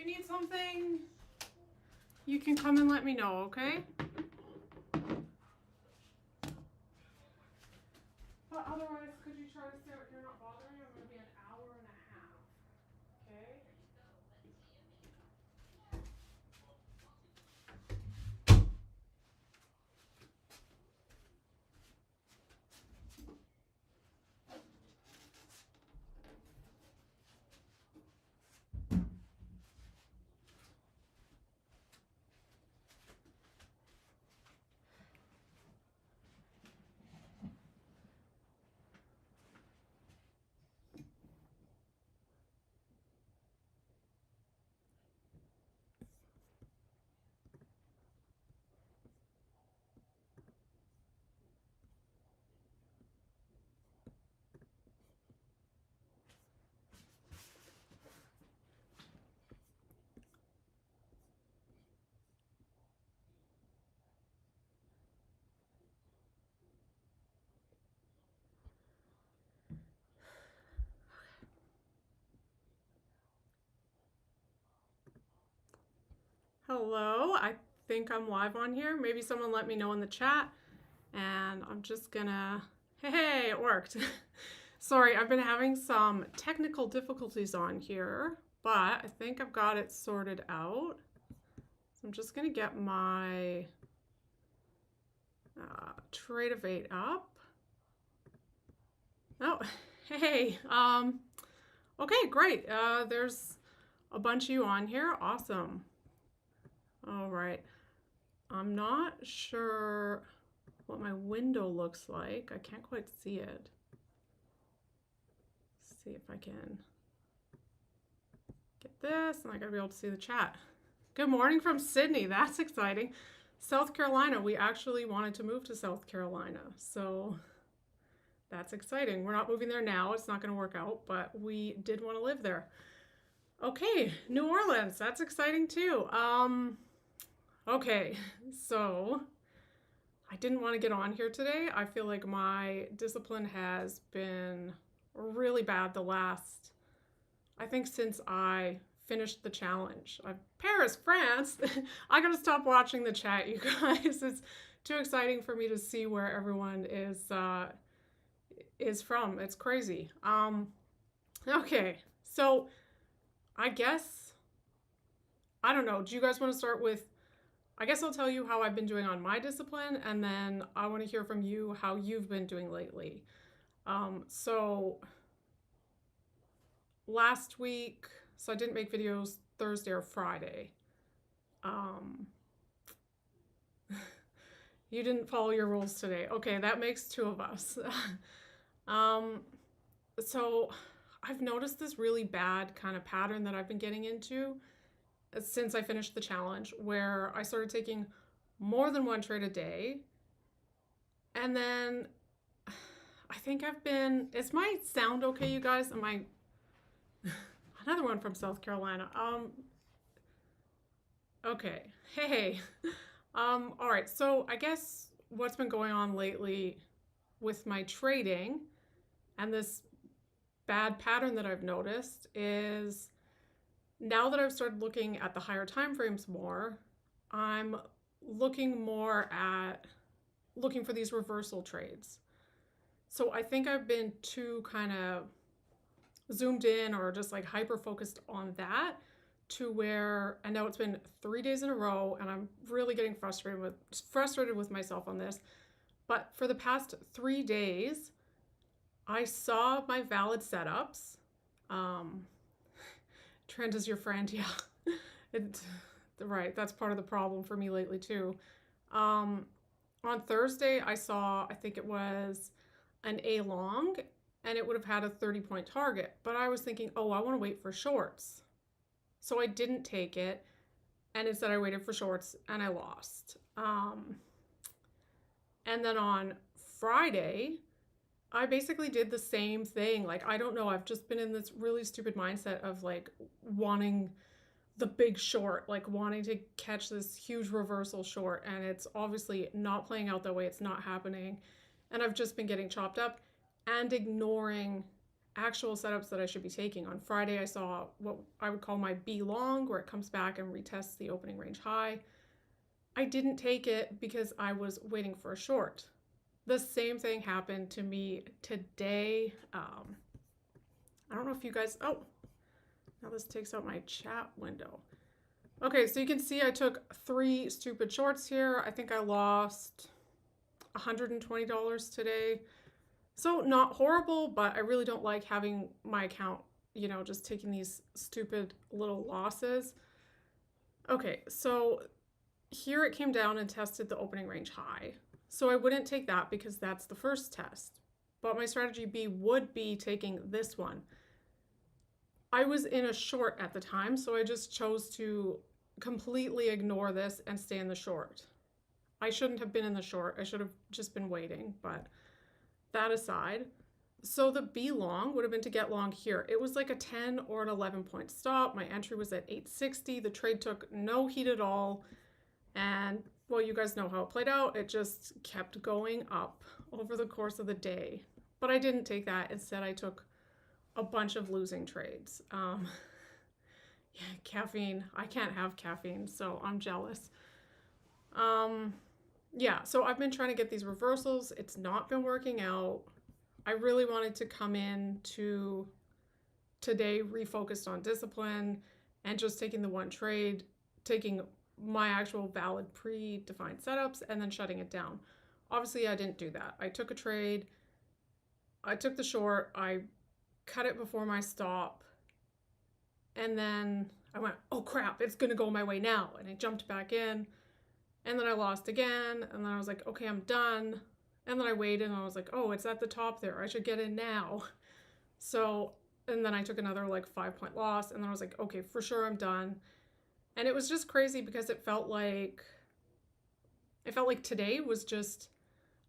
you need something, you can come and let me know, okay? But otherwise, could you try to stay out here, not bothering you? I'm going to be an hour and a half, okay? Hello, I think I'm live on here. Maybe someone let me know in the chat, and I'm just gonna, hey, it worked. Sorry, I've been having some technical difficulties on here, but I think I've got it sorted out. So I'm just gonna get my trade of 8 up. Oh, hey, okay, great. There's a bunch of you on here, awesome. All right, I'm not sure what my window looks like. I can't quite see it. Let's see if I can get this, and I gotta be able to see the chat. Good morning from Sydney, that's exciting. South Carolina, we actually wanted to move to South Carolina, so that's exciting. We're not moving there now, it's not gonna work out, but we did want to live there. Okay, New Orleans, that's exciting too. Okay, so I didn't want to get on here today. I feel like my discipline has been really bad the last, I think since I finished the challenge. Paris, France. I gotta stop watching the chat, you guys. It's too exciting for me to see where everyone is from. It's crazy. Okay, so I guess, I don't know. Do you guys want to start with, I guess I'll tell you how I've been doing on my discipline, and then I want to hear from you how you've been doing lately. So last week, so I didn't make videos Thursday or Friday. You didn't follow your rules today. Okay, that makes 2 of us. So I've noticed this really bad kind of pattern that I've been getting into since I finished the challenge, where I started taking more than 1 trade a day. And then I think I've been, is my sound okay, you guys? Am I, another one from South Carolina. Okay, hey. All right, so I guess what's been going on lately with my trading and this bad pattern that I've noticed is, now that I've started looking at the higher time frames more, I'm looking for these reversal trades. So I think I've been too kind of zoomed in or just like hyper focused on that, to where, and now it's been 3 days in a row, and I'm really getting frustrated with myself on this. But for the past 3 days, I saw my valid setups. Trend is your friend, yeah. Right, that's part of the problem for me lately too. On Thursday, I saw, I think it was an A long, and it would have had a 30-point target. But I was thinking, oh, I want to wait for shorts. So I didn't take it, and instead I waited for shorts, and I lost. And then on Friday, I basically did the same thing. Like, I don't know, I've just been in this really stupid mindset of like wanting the big short, like wanting to catch this huge reversal short, and it's obviously not playing out that way. It's not happening. And I've just been getting chopped up and ignoring actual setups that I should be taking. On Friday, I saw what I would call my B long, where it comes back and retests the opening range high. I didn't take it because I was waiting for a short. The same thing happened to me today. I don't know if you guys, oh, now this takes out my chat window. Okay, so you can see I took 3 stupid shorts here. I think I lost $120 today. So not horrible, but I really don't like having my account, you know, just taking these stupid little losses. Okay, so here it came down and tested the opening range high. So I wouldn't take that because that's the first test. But my strategy B would be taking this one. I was in a short at the time, so I just chose to completely ignore this and stay in the short. I shouldn't have been in the short. I should have just been waiting, but that aside. So the B long would have been to get long here. It was like a 10 or an 11 point stop. My entry was at 860. The trade took no heat at all. And well, you guys know how it played out. It just kept going up over the course of the day. But I didn't take that. Instead, I took a bunch of losing trades. Yeah, caffeine. I can't have caffeine, so I'm jealous. Yeah, so I've been trying to get these reversals. It's not been working out. I really wanted to come in to today refocused on discipline and just taking the one trade, taking my actual valid predefined setups and then shutting it down. Obviously, I didn't do that. I took a trade. I took the short. I cut it before my stop. And then I went, oh crap, it's going to go my way now. And I jumped back in. And then I lost again. And then I was like, okay, I'm done. And then I waited and I was like, oh, it's at the top there. I should get in now. So, and then I took another like 5 point loss. And then I was like, okay, for sure I'm done. And it was just crazy because it felt like today was just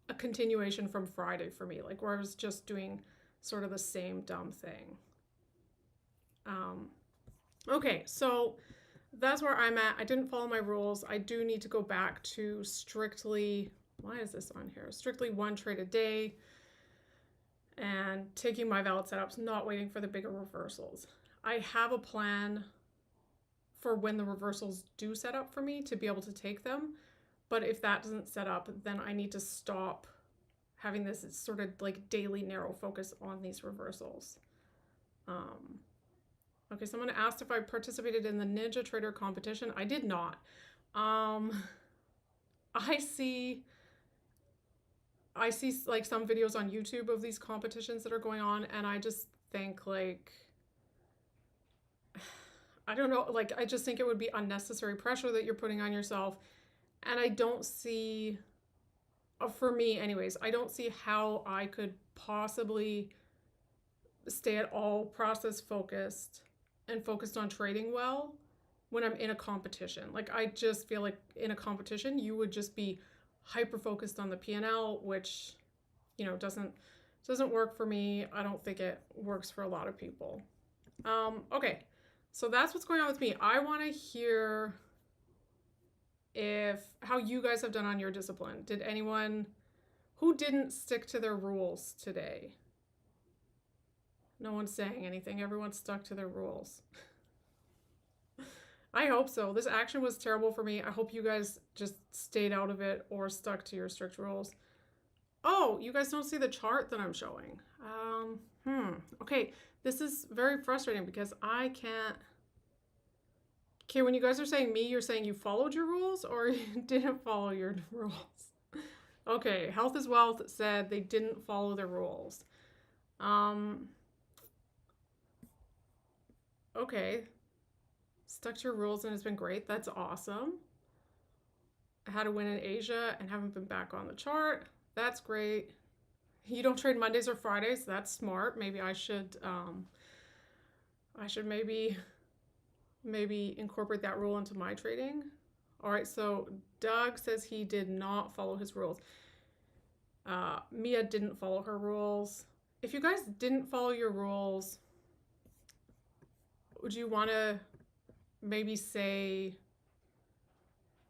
a continuation from Friday for me, like where I was just doing sort of the same dumb thing. Okay, so that's where I'm at. I didn't follow my rules. I do need to go back to strictly, why is this on here? Strictly one trade a day and taking my valid setups, not waiting for the bigger reversals. I have a plan for when the reversals do set up for me to be able to take them. But if that doesn't set up, then I need to stop having this sort of like daily narrow focus on these reversals. Okay, someone asked if I participated in the Ninja Trader competition. I did not. I see like some videos on YouTube of these competitions that are going on, and I just think like, I don't know, like I just think it would be unnecessary pressure that you're putting on yourself. And I don't see, for me anyways, I don't see how I could possibly stay at all process focused and focused on trading well when I'm in a competition. Like I just feel like in a competition, you would just be hyper focused on the P&L, which, you know, doesn't work for me. I don't think it works for a lot of people. Okay, so that's what's going on with me. I want to hear how you guys have done on your discipline. Did anyone who didn't stick to their rules today? No one's saying anything. Everyone stuck to their rules. I hope so. This action was terrible for me. I hope you guys just stayed out of it or stuck to your strict rules. Oh, you guys don't see the chart that I'm showing. Okay, this is very frustrating because I can't. Okay, when you guys are saying me, you're saying you followed your rules or you didn't follow your rules? Okay, Health is Wealth said they didn't follow their rules. Okay, stuck to your rules and it's been great. That's awesome. I had a win in Asia and haven't been back on the chart. That's great. You don't trade Mondays or Fridays. That's smart. Maybe I should maybe incorporate that rule into my trading. All right, so Doug says he did not follow his rules. Mia didn't follow her rules. If you guys didn't follow your rules, would you want to maybe say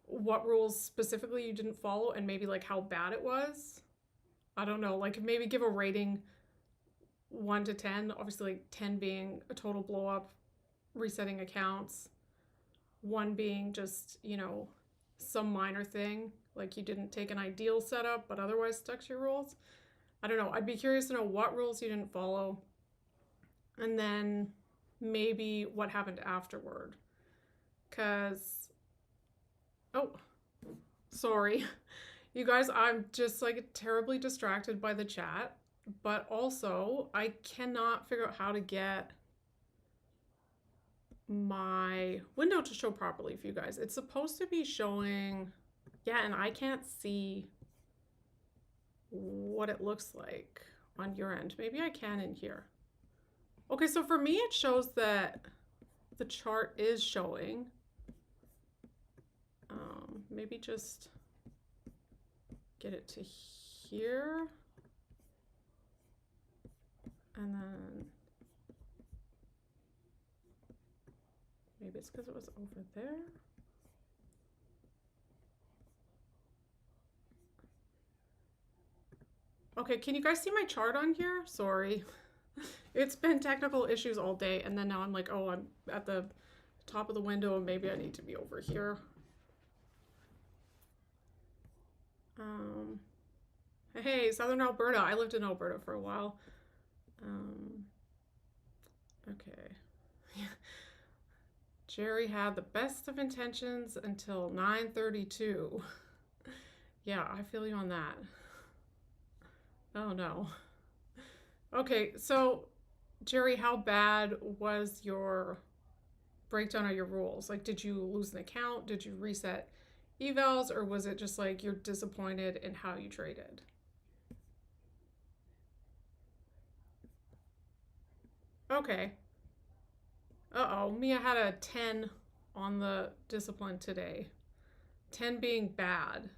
what rules specifically you didn't follow and maybe like how bad it was? I don't know, like maybe give a rating 1 to 10, obviously like 10 being a total blow up, resetting accounts, 1 being just, you know, some minor thing, like you didn't take an ideal setup but otherwise stuck to your rules. I don't know. I'd be curious to know what rules you didn't follow, and then maybe what happened afterward. Because, oh, sorry. You guys, I'm just like terribly distracted by the chat, but also I cannot figure out how to get my window to show properly for you guys. It's supposed to be showing, yeah, and I can't see what it looks like on your end. Maybe I can in here. Okay, so for me it shows that the chart is showing. Maybe just get it to here, and then maybe it's because it was over there. Okay, can you guys see my chart on here? Sorry. It's been technical issues all day, and then now I'm like, oh, I'm at the top of the window and maybe I need to be over here. Hey, Southern Alberta. I lived in Alberta for a while. Okay. Jerry had the best of intentions until 9:32. Yeah, I feel you on that. Oh no. Okay, so Jerry, how bad was your breakdown of your rules? Like, did you lose an account? Did you reset evals? Or was it just like you're disappointed in how you traded? Okay. Uh-oh, Mia had a 10 on the discipline today. 10 being bad.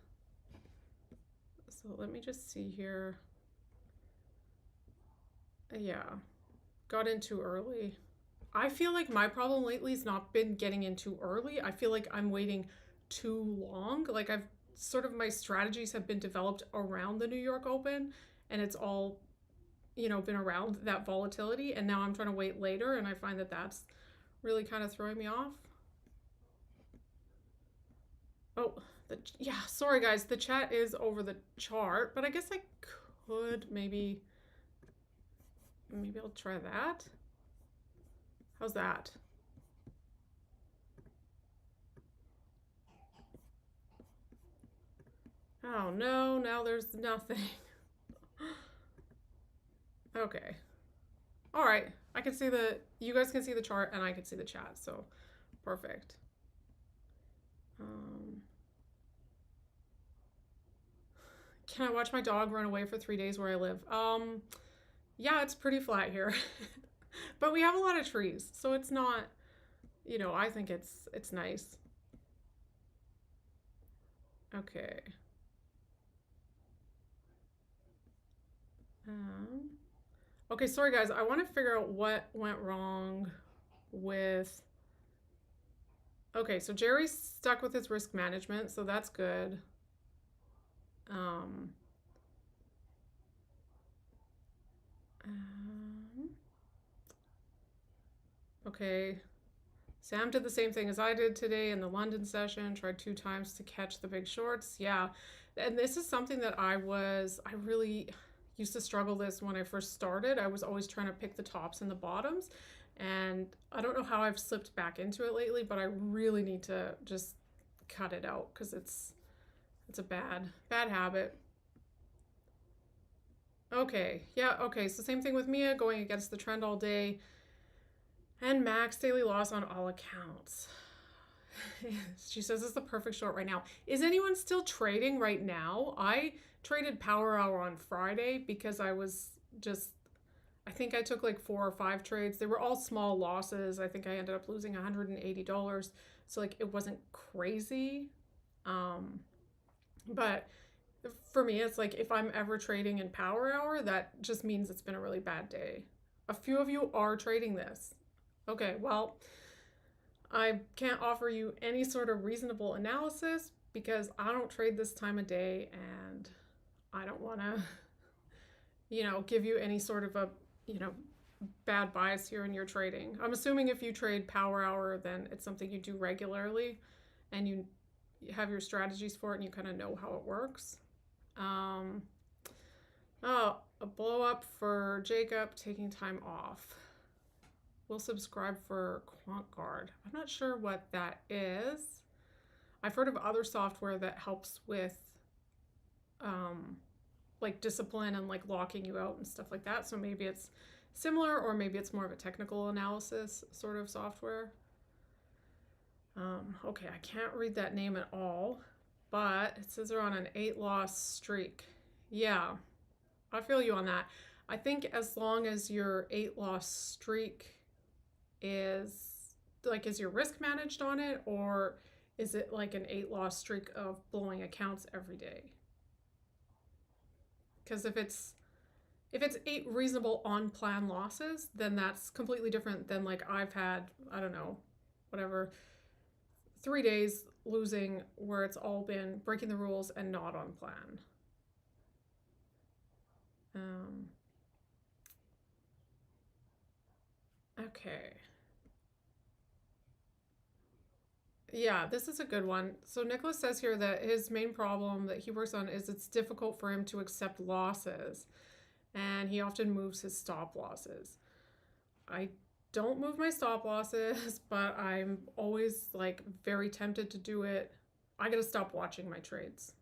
So let me just see here. Yeah, got in too early. I feel like my problem lately has not been getting in too early. I feel like I'm waiting too long. Like I've sort of, my strategies have been developed around the New York Open, and it's all, you know, been around that volatility, and now I'm trying to wait later, and I find that that's really kind of throwing me off. Oh, yeah, sorry guys, the chat is over the chart, but I guess I could maybe I'll try that. How's that? Oh no, now there's nothing. Okay. All right. I can see you guys can see the chart and I can see the chat, so perfect. Can I watch my dog run away for 3 days where I live? Yeah, it's pretty flat here. But we have a lot of trees, so it's not, you know, I think it's nice. Okay. Okay, sorry guys, I want to figure out what went wrong with... Okay, so Jerry's stuck with his risk management, so that's good. Okay, Sam did the same thing as I did today in the London session, tried 2 times to catch the big shorts. Yeah, and this is something that I really used to struggle this when I first started. I was always trying to pick the tops and the bottoms, and I don't know how I've slipped back into it lately, but I really need to just cut it out because it's a bad habit. Okay, yeah, okay, so same thing with Mia, going against the trend all day, and max daily loss on all accounts. She says it's the perfect short right now. Is anyone still trading right now? I traded Power Hour on Friday because I think I took like 4 or 5 trades. They were all small losses. I think I ended up losing $180. So like it wasn't crazy. But for me, it's like if I'm ever trading in Power Hour, that just means it's been a really bad day. A few of you are trading this. Okay, well, I can't offer you any sort of reasonable analysis because I don't trade this time of day and I don't want to, you know, give you any sort of a you know, bad bias here in your trading. I'm assuming if you trade power hour, then it's something you do regularly and you have your strategies for it and you kind of know how it works. Um, oh, a blow up for Jacob taking time off. We'll subscribe for QuantGuard. I'm not sure what that is. I've heard of other software that helps with like discipline and like locking you out and stuff like that. So maybe it's similar, or maybe it's more of a technical analysis sort of software. Okay, I can't read that name at all, but it says they're on an 8-loss streak. Yeah, I feel you on that. I think as long as your 8-loss streak is like, is your risk managed on it, or is it like an 8-loss streak of blowing accounts every day? Because if it's 8 reasonable on plan losses, then that's completely different than like I've had, I don't know, whatever, 3 days losing where it's all been breaking the rules and not on plan. Okay. Yeah, this is a good one. So Nicholas says here that his main problem that he works on is it's difficult for him to accept losses, and he often moves his stop losses. I don't move my stop losses, but I'm always like very tempted to do it. I gotta stop watching my trades.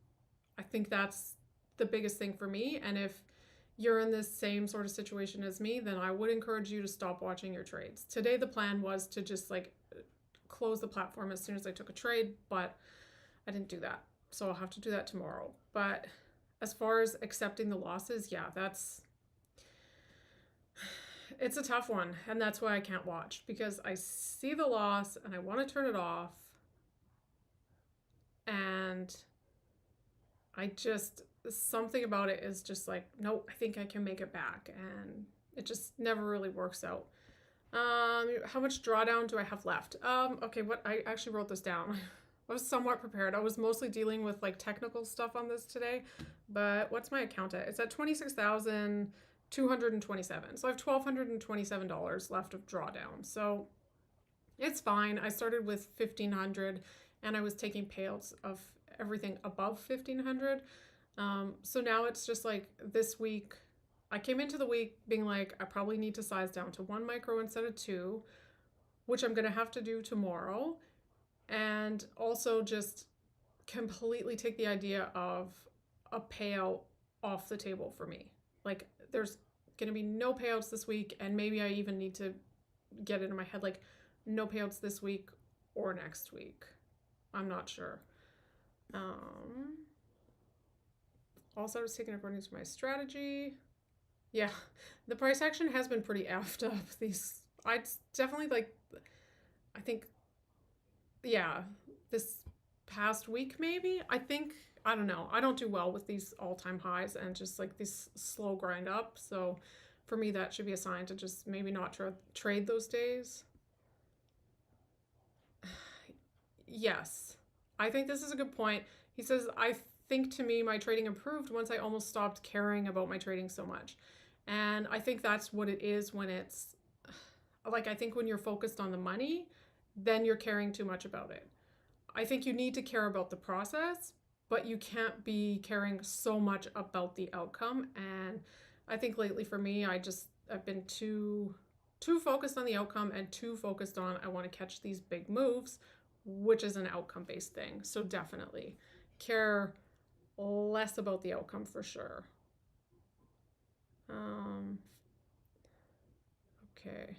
I think that's the biggest thing for me. And if you're in this same sort of situation as me, then I would encourage you to stop watching your trades. Today, the plan was to just like close the platform as soon as I took a trade, but I didn't do that. So I'll have to do that tomorrow. But as far as accepting the losses, yeah, it's a tough one. And that's why I can't watch, because I see the loss and I want to turn it off. And something about it is just like, nope, I think I can make it back. And it just never really works out. How much drawdown do I have left? Okay, what I actually wrote this down. I was somewhat prepared. I was mostly dealing with like technical stuff on this today, but what's my account at? It's at 26,227. So I have $1,227 left of drawdown. So it's fine. I started with 1,500 and I was taking payouts of everything above 1,500. So now it's just like this week, I came into the week being like, I probably need to size down to 1 micro instead of 2, which I'm going to have to do tomorrow. And also just completely take the idea of a payout off the table for me. Like, there's going to be no payouts this week, and maybe I even need to get it in my head, like, no payouts this week or next week. I'm not sure. Also, I was taking according to my strategy. Yeah, the price action has been pretty effed up. I'd definitely like, I think, yeah, this past week maybe. I don't know. I don't do well with these all-time highs and just like these slow grind up. So for me, that should be a sign to just maybe not trade those days. Yes, I think this is a good point. He says, I think to me, my trading improved once I almost stopped caring about my trading so much. And I think that's what it is when it's like, I think when you're focused on the money, then you're caring too much about it. I think you need to care about the process, but you can't be caring so much about the outcome. And I think lately for me, I've been too focused on the outcome and too focused on I want to catch these big moves, which is an outcome-based thing. So definitely care less about the outcome for sure. Okay.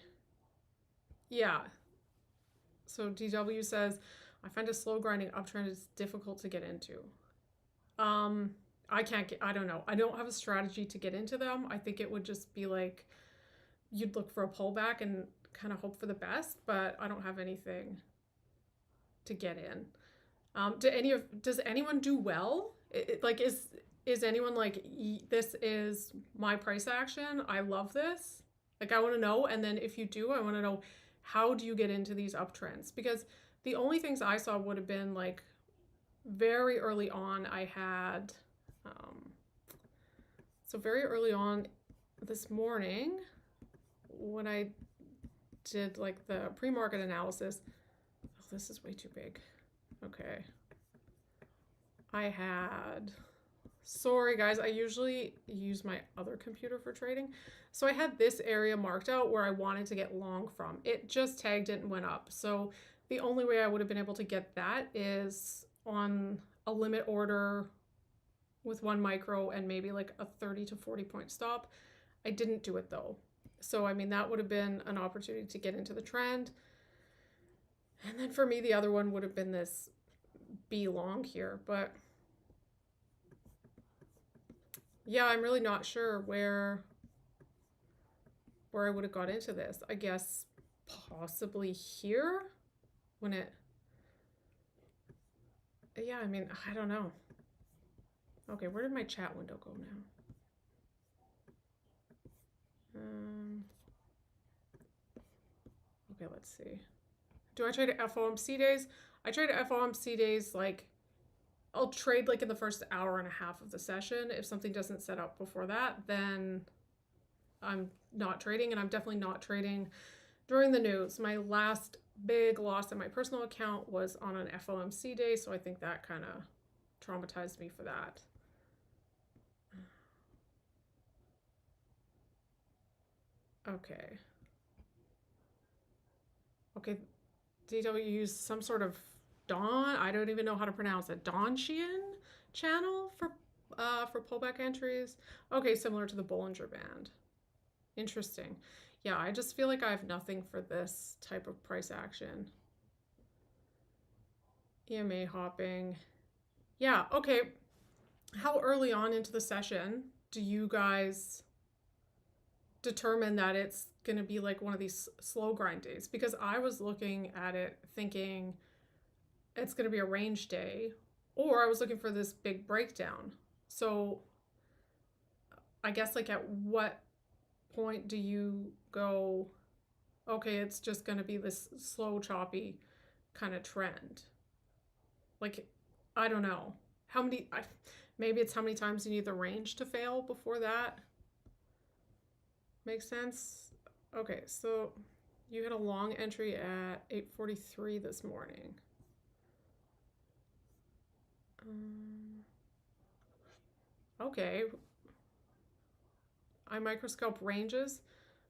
Yeah. So DW says, I find a slow grinding uptrend is difficult to get into. I don't know. I don't have a strategy to get into them. I think it would just be like, you'd look for a pullback and kind of hope for the best, but I don't have anything to get in. Does anyone do well? Is anyone like, this is my price action, I love this? Like, I want to know. And then if you do, I want to know, how do you get into these uptrends? Because the only things I saw would have been like very early on. I had so very early on this morning, when I did like the pre-market analysis, oh, this is way too big. Okay. I had, sorry guys, I usually use my other computer for trading. So I had this area marked out where I wanted to get long from. It just tagged it and went up. So the only way I would have been able to get that is on a limit order with 1 micro and maybe like a 30 to 40 point stop. I didn't do it though. So, I mean, that would have been an opportunity to get into the trend. And then for me, the other one would have been this B long here. But yeah, I'm really not sure where I would have got into this. I guess possibly here when it, yeah, I mean, I don't know. Okay, where did my chat window go now? Okay, let's see. Do I trade at FOMC days? I trade at FOMC days, like, I'll trade like in the first hour and a half of the session. If something doesn't set up before that, then I'm not trading, and I'm definitely not trading during the news. My last big loss in my personal account was on an FOMC day, so I think that kind of traumatized me for that. Okay. Okay, DW used some sort of Dawn, I don't even know how to pronounce it, Dawn-Shian channel for pullback entries. Okay, similar to the Bollinger Band. Interesting. Yeah, I just feel like I have nothing for this type of price action. EMA hopping. Yeah, okay. How early on into the session do you guys determine that it's going to be like one of these slow grind days? Because I was looking at it thinking it's going to be a range day, or I was looking for this big breakdown. So I guess like at what point do you go, okay, it's just going to be this slow, choppy kind of trend? Like, I don't know. Maybe it's how many times you need the range to fail before that. Makes sense? Okay, so you had a long entry at 8:43 this morning. Okay. I microscope ranges.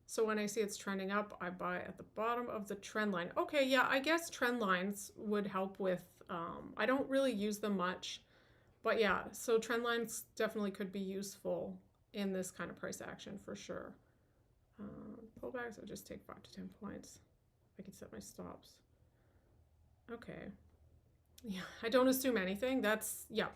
So when I see it's trending up, I buy at the bottom of the trend line. Okay, yeah, I guess trend lines would help with, I don't really use them much, but yeah, so trend lines definitely could be useful in this kind of price action for sure. Pullbacks, I just take 5 to 10 points. I can set my stops. Okay. Yeah, I don't assume anything. That's, yeah,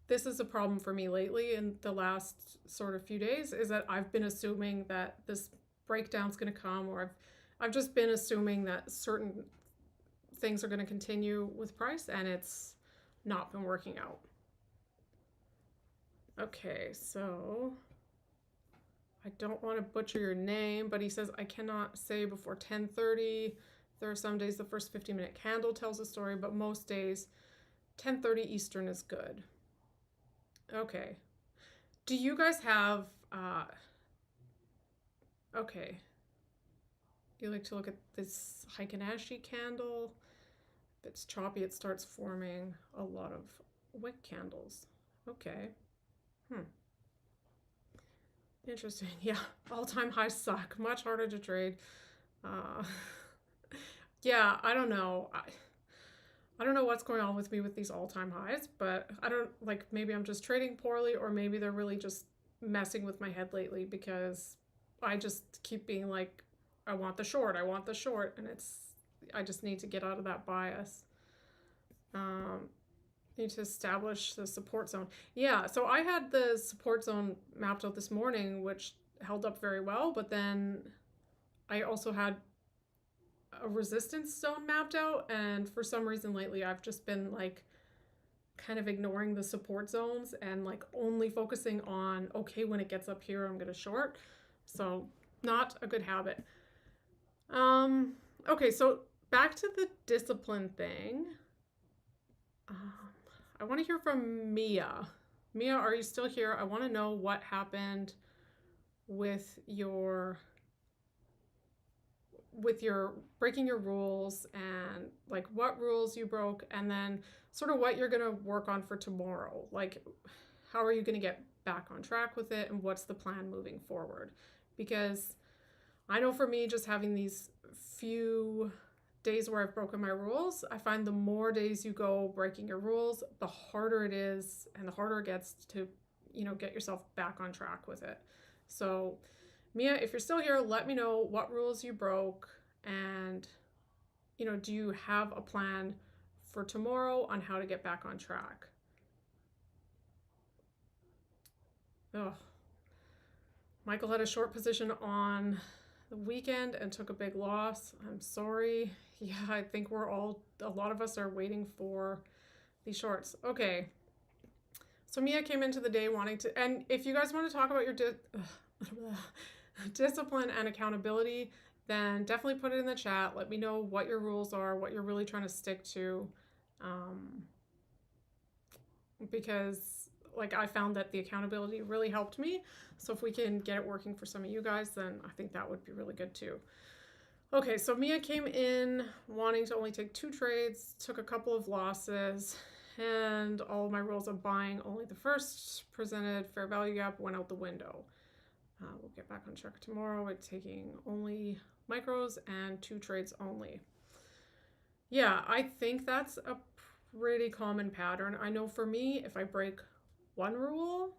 this is a problem for me lately in the last sort of few days, is that I've been assuming that this breakdown's going to come, or I've just been assuming that certain things are going to continue with price, and it's not been working out. Okay, so I don't want to butcher your name, but he says, I cannot say before 10:30. There are some days the first 50-minute candle tells a story, but most days 10:30 Eastern is good. Okay. Do you guys have, okay. You like to look at this Heikin-Ashi candle. If it's choppy, it starts forming a lot of wick candles. Okay. Interesting. Yeah, all-time highs suck. Much harder to trade. Yeah, I don't know. I don't know what's going on with me with these all-time highs, but I don't, like, maybe I'm just trading poorly, or maybe they're really just messing with my head lately, because I just keep being like, I want the short, and I just need to get out of that bias. Need to establish the support zone. Yeah, so I had the support zone mapped out this morning, which held up very well, but then I also had a resistance zone mapped out, and for some reason lately I've just been like kind of ignoring the support zones and like only focusing on, okay, when it gets up here I'm gonna short. So not a good habit. Okay, so back to the discipline thing. I want to hear from Mia. Mia, are you still here? I want to know what happened with your with your breaking your rules and like what rules you broke, and then sort of what you're going to work on for tomorrow. Like, how are you going to get back on track with it, and what's the plan moving forward? Because I know for me, just having these few days where I've broken my rules, I find the more days you go breaking your rules, the harder it is and the harder it gets to, get yourself back on track with it. So, Mia, if you're still here, let me know what rules you broke, and, do you have a plan for tomorrow on how to get back on track? Ugh. Michael had a short position on the weekend and took a big loss. I'm sorry. Yeah, I think a lot of us are waiting for these shorts. Okay. So Mia came into the day wanting to, and if you guys want to talk about your discipline and accountability, then definitely put it in the chat. Let me know what your rules are, what you're really trying to stick to. Because like I found that the accountability really helped me. So if we can get it working for some of you guys, then I think that would be really good too. Okay, so Mia came in wanting to only take 2 trades, took a couple of losses, and all of my rules of buying only the first presented fair value gap went out the window. We'll get back on track tomorrow with taking only micros and 2 trades only. Yeah, I think that's a pretty common pattern. I know for me, if I break one rule,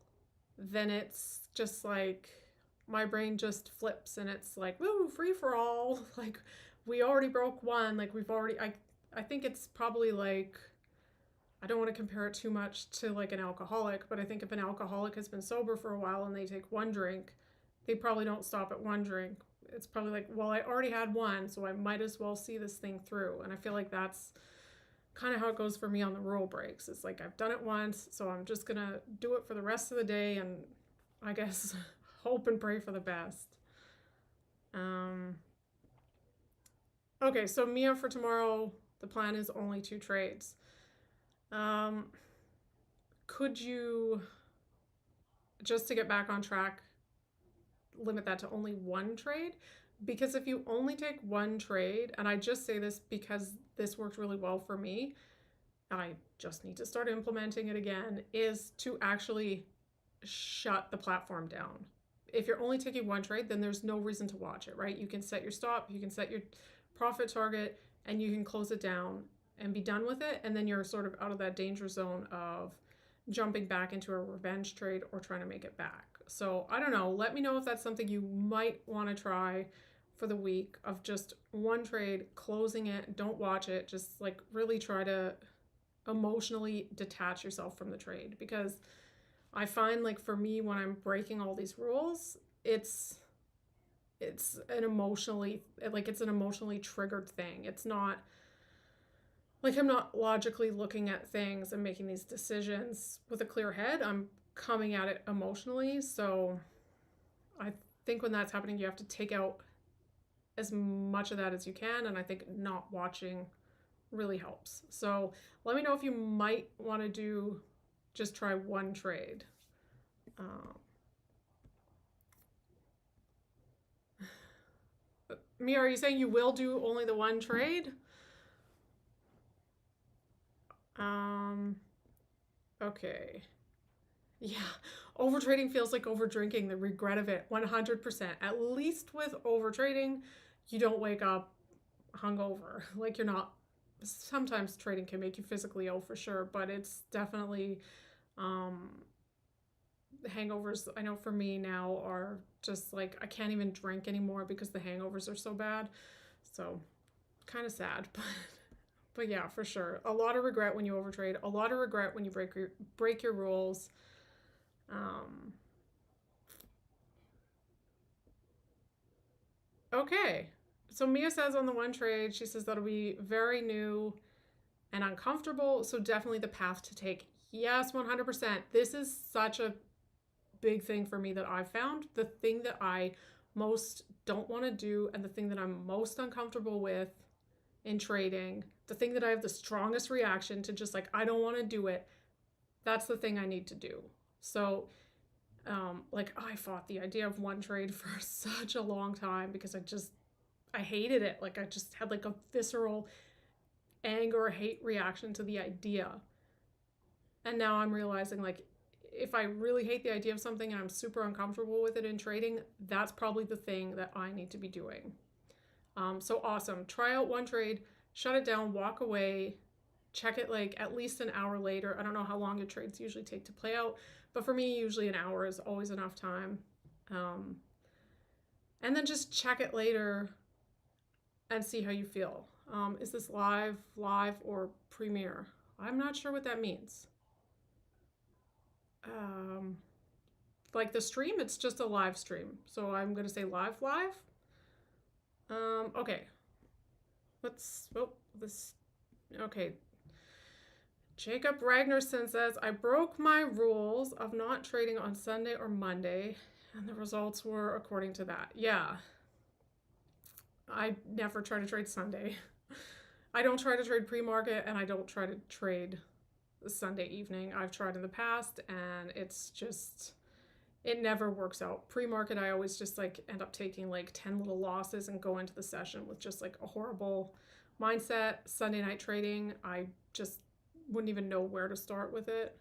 then it's just like my brain just flips and it's like, woo, free for all. Like, we already broke one. Like, I think it's probably like, I don't want to compare it too much to like an alcoholic, but I think if an alcoholic has been sober for a while and they take one drink, they probably don't stop at one drink. It's probably like, well, I already had one, so I might as well see this thing through. And I feel like that's kind of how it goes for me on the rule breaks. It's like, I've done it once, so I'm just gonna do it for the rest of the day, and I guess hope and pray for the best. Okay, so Mia, for tomorrow, the plan is only 2 trades. Could you, just to get back on track, limit that to only 1 trade? Because if you only take 1 trade, and I just say this because this worked really well for me, I just need to start implementing it again, is to actually shut the platform down. If you're only taking 1 trade, then there's no reason to watch it, right? You can set your stop, you can set your profit target, and you can close it down and be done with it. And then you're sort of out of that danger zone of jumping back into a revenge trade or trying to make it back. So I don't know. Let me know if that's something you might want to try for the week, of just 1 trade, closing it, don't watch it, just like really try to emotionally detach yourself from the trade. Because I find, like, for me, when I'm breaking all these rules, it's an emotionally triggered thing. It's not like I'm not logically looking at things and making these decisions with a clear head. I'm coming at it emotionally. So I think when that's happening, you have to take out as much of that as you can, and I think not watching really helps. So let me know if you might want to just try 1 trade. Mia, are you saying you will do only the 1 trade? Okay. Yeah, overtrading feels like overdrinking, the regret of it, 100%. At least with overtrading, you don't wake up hungover. Like, you're not, sometimes trading can make you physically ill for sure, but it's definitely, the hangovers, I know for me now, are just like, I can't even drink anymore because the hangovers are so bad. So kind of sad, but yeah, for sure. A lot of regret when you overtrade, a lot of regret when you break your rules. Okay, so Mia says on the 1 trade, she says that'll be very new and uncomfortable, so definitely the path to take. Yes, 100%. This is such a big thing for me that I've found. The thing that I most don't want to do, and the thing that I'm most uncomfortable with in trading, the thing that I have the strongest reaction to, just like, I don't want to do it, that's the thing I need to do. So like, I fought the idea of 1 trade for such a long time because I hated it. Like I just had like a visceral anger or hate reaction to the idea. And now I'm realizing like if I really hate the idea of something and I'm super uncomfortable with it in trading, that's probably the thing that I need to be doing. So awesome. Try out one trade, shut it down, walk away, check it like at least an hour later. I don't know how long your trades usually take to play out, but for me, usually an hour is always enough time. And then just check it later and see how you feel. Is this live, or premiere? I'm not sure what that means. Like the stream, it's just a live stream. So I'm going to say live. Okay. Okay. Jacob Ragnarsson says, I broke my rules of not trading on Sunday or Monday, and the results were according to that. Yeah. I never try to trade Sunday. I don't try to trade pre-market, and I don't try to trade Sunday evening. I've tried in the past, and it's just, it never works out. Pre-market, I always just like end up taking like 10 little losses and go into the session with just like a horrible mindset. Sunday night trading, I just wouldn't even know where to start with it.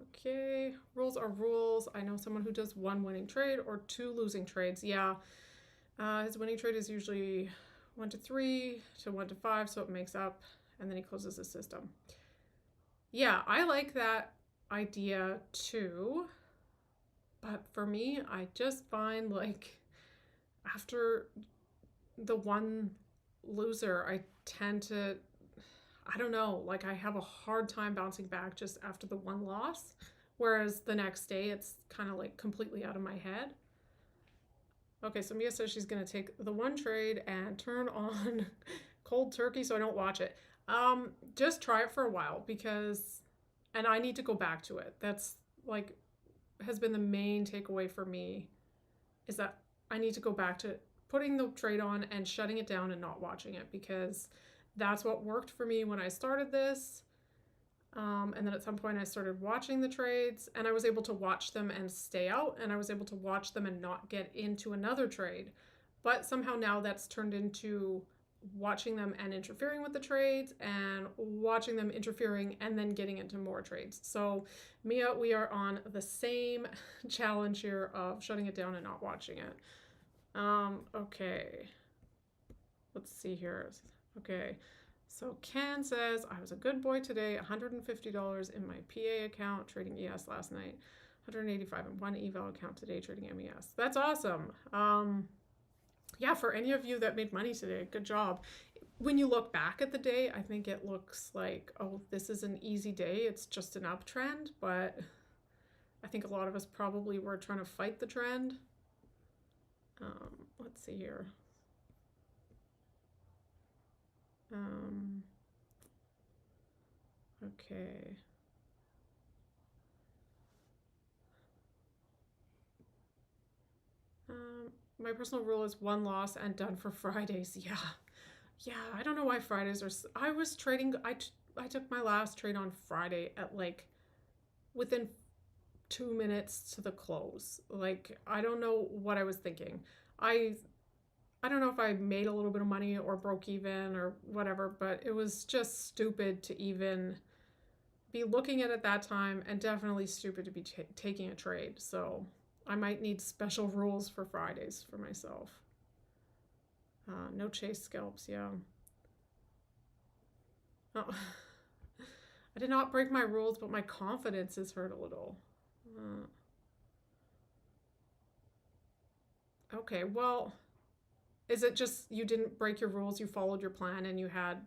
Okay, rules are rules. I know someone who does 1 winning trade or 2 losing trades. Yeah, his winning trade is usually 1 to 3 to 1 to 5, so it makes up, and then he closes the system. Yeah, I like that idea too, but for me, I just find like after the one loser, I tend to, I don't know, like I have a hard time bouncing back just after the one loss, whereas the next day it's kind of like completely out of my head. Okay, so Mia says she's going to take the one trade and turn on cold turkey so I don't watch it. Just try it for a while because, and I need to go back to it. That's like, has been the main takeaway for me is that I need to go back to putting the trade on and shutting it down and not watching it because that's what worked for me when I started this. And then at some point I started watching the trades and I was able to watch them and stay out, and I was able to watch them and not get into another trade. But somehow now that's turned into watching them and interfering with the trades and watching them interfering and then getting into more trades. So Mia, we are on the same challenge here of shutting it down and not watching it. Okay. Let's see here. Okay. So Ken says, I was a good boy today, $150 in my PA account trading ES last night, $185 in one eval account today trading MES. That's awesome. Yeah, for any of you that made money today, good job. When you look back at the day, I think it looks like, oh, this is an easy day. It's just an uptrend, but I think a lot of us probably were trying to fight the trend. Let's see here. Okay. My personal rule is 1 loss and done for Fridays. Yeah. I don't know why Fridays are. I was trading. I took my last trade on Friday at like within 2 minutes to the close. Like I don't know what I was thinking. I don't know if I made a little bit of money or broke even or whatever, but it was just stupid to even be looking at it that time, and definitely stupid to be taking a trade. So I might need special rules for Fridays for myself. No chase scalps, yeah. Oh. I did not break my rules, but my confidence is hurt a little. Okay, well, is it just you didn't break your rules, you followed your plan, and you had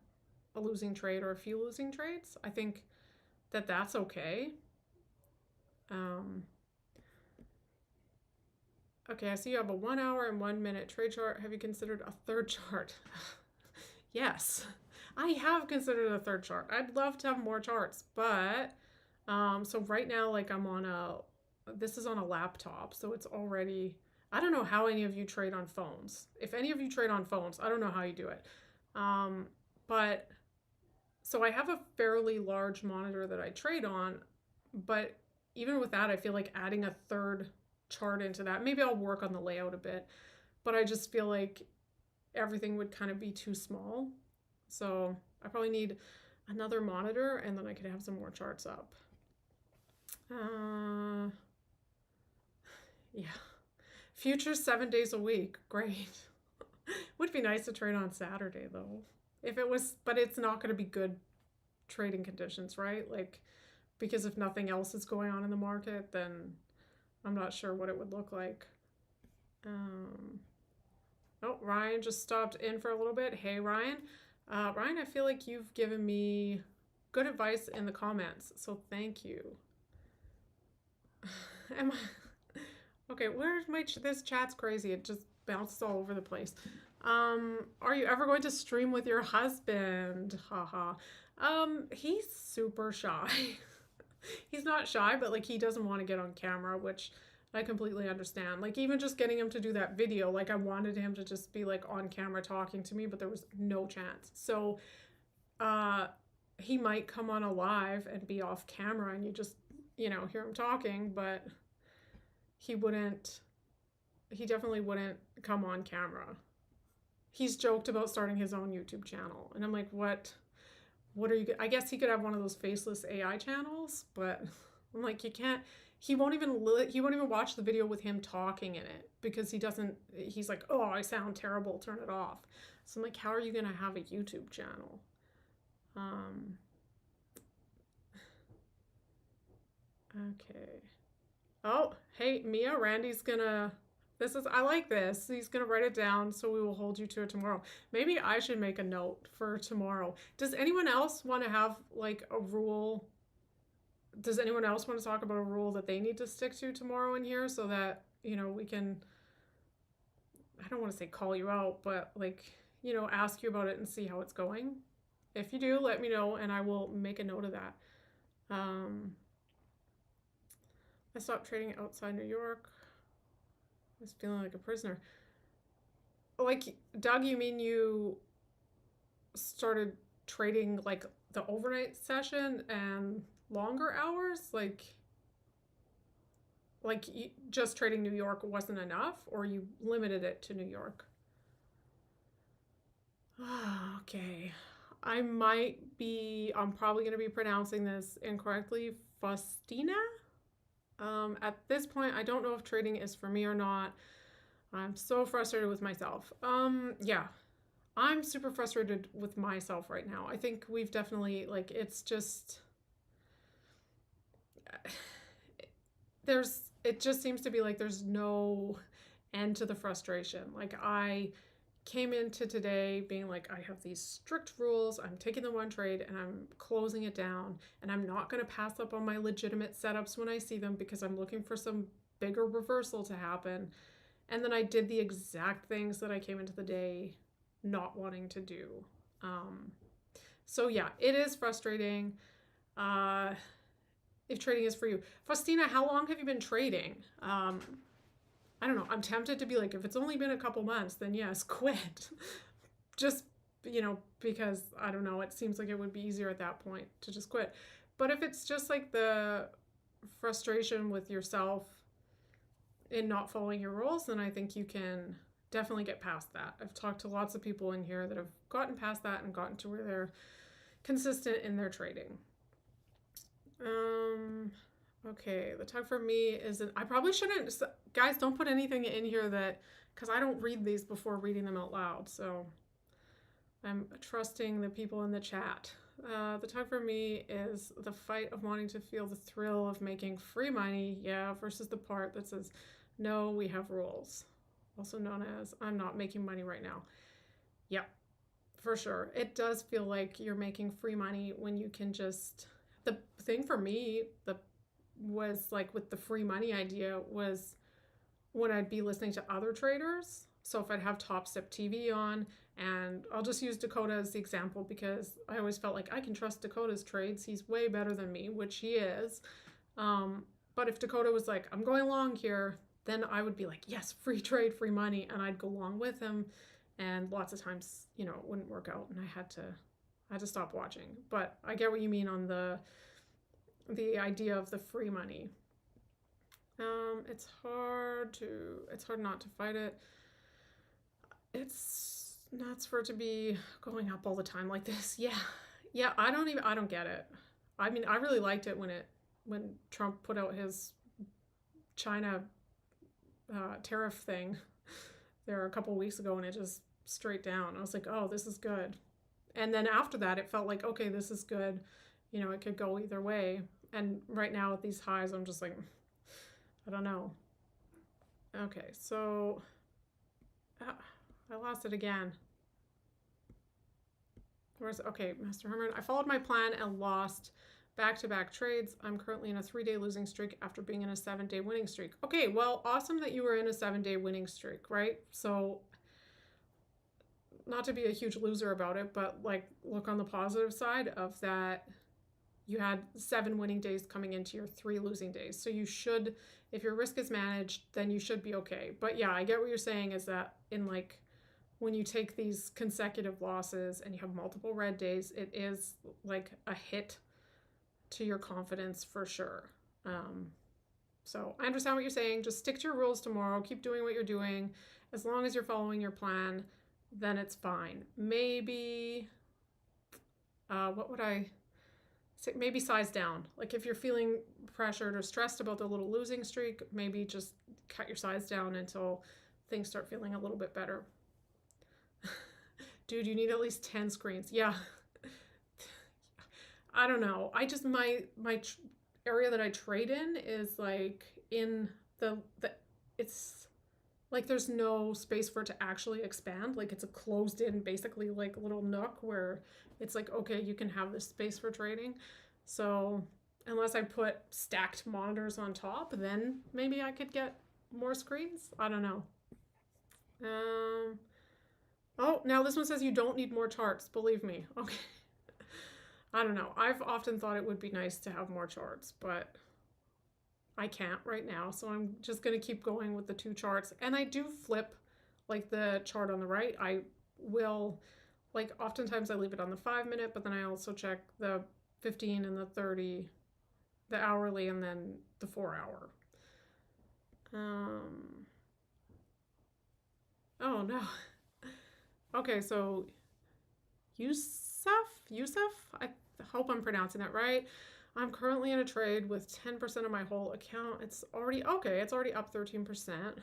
a losing trade or a few losing trades? I think that that's okay. Okay, I see you have a 1 hour and 1 minute trade chart. Have you considered a third chart? Yes, I have considered a third chart. I'd love to have more charts, but so right now, like this is on a laptop, so it's already, I don't know how any of you trade on phones. If any of you trade on phones, I don't know how you do it. But so I have a fairly large monitor that I trade on, but even with that, I feel like adding a third chart into that, maybe I'll work on the layout a bit, but I just feel like everything would kind of be too small. So I probably need another monitor, and then I could have some more charts up. Yeah. Futures 7 days a week. Great. Would be nice to trade on Saturday though. If it was, but it's not going to be good trading conditions, right? Like, because if nothing else is going on in the market, then I'm not sure what it would look like. Oh, Ryan just stopped in for a little bit. Hey, Ryan. Ryan, I feel like you've given me good advice in the comments, so thank you. Am I... Okay, where's my... This chat's crazy. It just bounces all over the place. Are you ever going to stream with your husband? Haha. He's super shy. He's not shy, but like he doesn't want to get on camera, which I completely understand. Like even just getting him to do that video, like I wanted him to just be like on camera talking to me, but there was no chance. So he might come on a live and be off camera and you just, you know, hear him talking, but he definitely wouldn't come on camera. He's joked about starting his own YouTube channel. And I'm like, what are you, I guess he could have one of those faceless AI channels, but I'm like, you can't, he won't even watch the video with him talking in it because he's like, oh, I sound terrible, turn it off. So I'm like, how are you going to have a YouTube channel? Okay. Oh, hey, Mia, Randy's gonna, I like this. He's gonna write it down, so we will hold you to it tomorrow. Maybe I should make a note for tomorrow. Does anyone else want to have like a rule? Does anyone else want to talk about a rule that they need to stick to tomorrow in here so that, you know, we can, I don't want to say call you out, but like, you know, ask you about it and see how it's going? If you do, let me know and I will make a note of that. I stopped trading outside New York. I was feeling like a prisoner. Like, Doug, you mean you started trading like the overnight session and longer hours? Like just trading New York wasn't enough, or you limited it to New York? Okay. I'm probably going to be pronouncing this incorrectly. Faustina? At this point, I don't know if trading is for me or not. I'm so frustrated with myself. Yeah, I'm super frustrated with myself right now. I think we've definitely, like, it's just, it just seems to be like there's no end to the frustration. Like, I came into today being like, I have these strict rules, I'm taking the one trade and I'm closing it down, and I'm not going to pass up on my legitimate setups when I see them because I'm looking for some bigger reversal to happen. And then I did the exact things that I came into the day not wanting to do. So yeah, it is frustrating. If trading is for you. Faustina, how long have you been trading? I don't know. I'm tempted to be like, if it's only been a couple months, then yes, quit. Just, you know, because I don't know, it seems like it would be easier at that point to just quit. But if it's just like the frustration with yourself in not following your rules, then I think you can definitely get past that. I've talked to lots of people in here that have gotten past that and gotten to where they're consistent in their trading. Okay, the tug for me is I probably shouldn't, guys, don't put anything in here that, because I don't read these before reading them out loud, so I'm trusting the people in the chat. The tug for me is the fight of wanting to feel the thrill of making free money, yeah, versus the part that says, no, we have rules, also known as I'm not making money right now. Yep, for sure. It does feel like you're making free money when you can just, the thing for me, was like with the free money idea was when I'd be listening to other traders. So if I'd have Top Step TV on, and I'll just use Dakota as the example because I always felt like I can trust Dakota's trades. He's way better than me, which he is. But if Dakota was like, I'm going long here, then I would be like, yes, free trade, free money. And I'd go along with him. And lots of times, you know, it wouldn't work out and I had to stop watching. But I get what you mean on the idea of the free money. It's hard not to fight it. It's nuts for it to be going up all the time like this. Yeah. Yeah, I don't get it. I mean, I really liked it when Trump put out his China tariff thing there a couple weeks ago, and it just straight down. I was like, oh, this is good. And then after that, it felt like, okay, this is good. You know, it could go either way. And right now at these highs, I'm just like, I don't know. Okay, so I lost it again. Okay, Master Herman. I followed my plan and lost back-to-back trades. I'm currently in a 3-day losing streak after being in a 7-day winning streak. Okay, well, awesome that you were in a 7-day winning streak, right? So not to be a huge loser about it, but like look on the positive side of that. You had 7 winning days coming into your 3 losing days. So you should, if your risk is managed, then you should be okay. But yeah, I get what you're saying is that in like when you take these consecutive losses and you have multiple red days, it is like a hit to your confidence for sure. So I understand what you're saying. Just stick to your rules tomorrow. Keep doing what you're doing. As long as you're following your plan, then it's fine. Maybe, what would I say? Maybe size down. Like if you're feeling pressured or stressed about the little losing streak, maybe just cut your size down until things start feeling a little bit better. Dude, you need at least 10 screens. Yeah. I don't know. I just, my area that I trade in is like in the it's like there's no space for it to actually expand. Like it's a closed in, basically like little nook where it's like, okay, you can have this space for trading. So unless I put stacked monitors on top, then maybe I could get more screens. I don't know. Oh, now this one says you don't need more charts. Believe me. Okay. I don't know. I've often thought it would be nice to have more charts, but I can't right now. So I'm just going to keep going with the 2 charts. And I do flip like the chart on the right. I will, like oftentimes I leave it on the 5-minute, but then I also check the 15 and the 30, the hourly, and then the 4-hour. Oh no. Okay, so Yusuf, I hope I'm pronouncing that right. I'm currently in a trade with 10% of my whole account. It's already up 13%.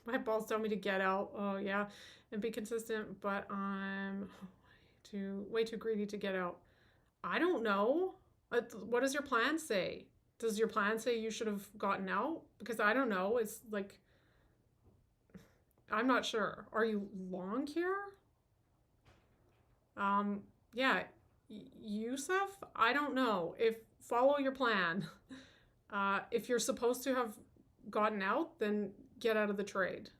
My balls tell me to get out. Oh yeah, and be consistent, but I'm way too greedy to get out. I don't know. What does your plan say? Does your plan say you should have gotten out? Because I don't know. It's like, I'm not sure. Are you long here? Yeah, Yusuf, I don't know. If follow your plan. If you're supposed to have gotten out, then get out of the trade.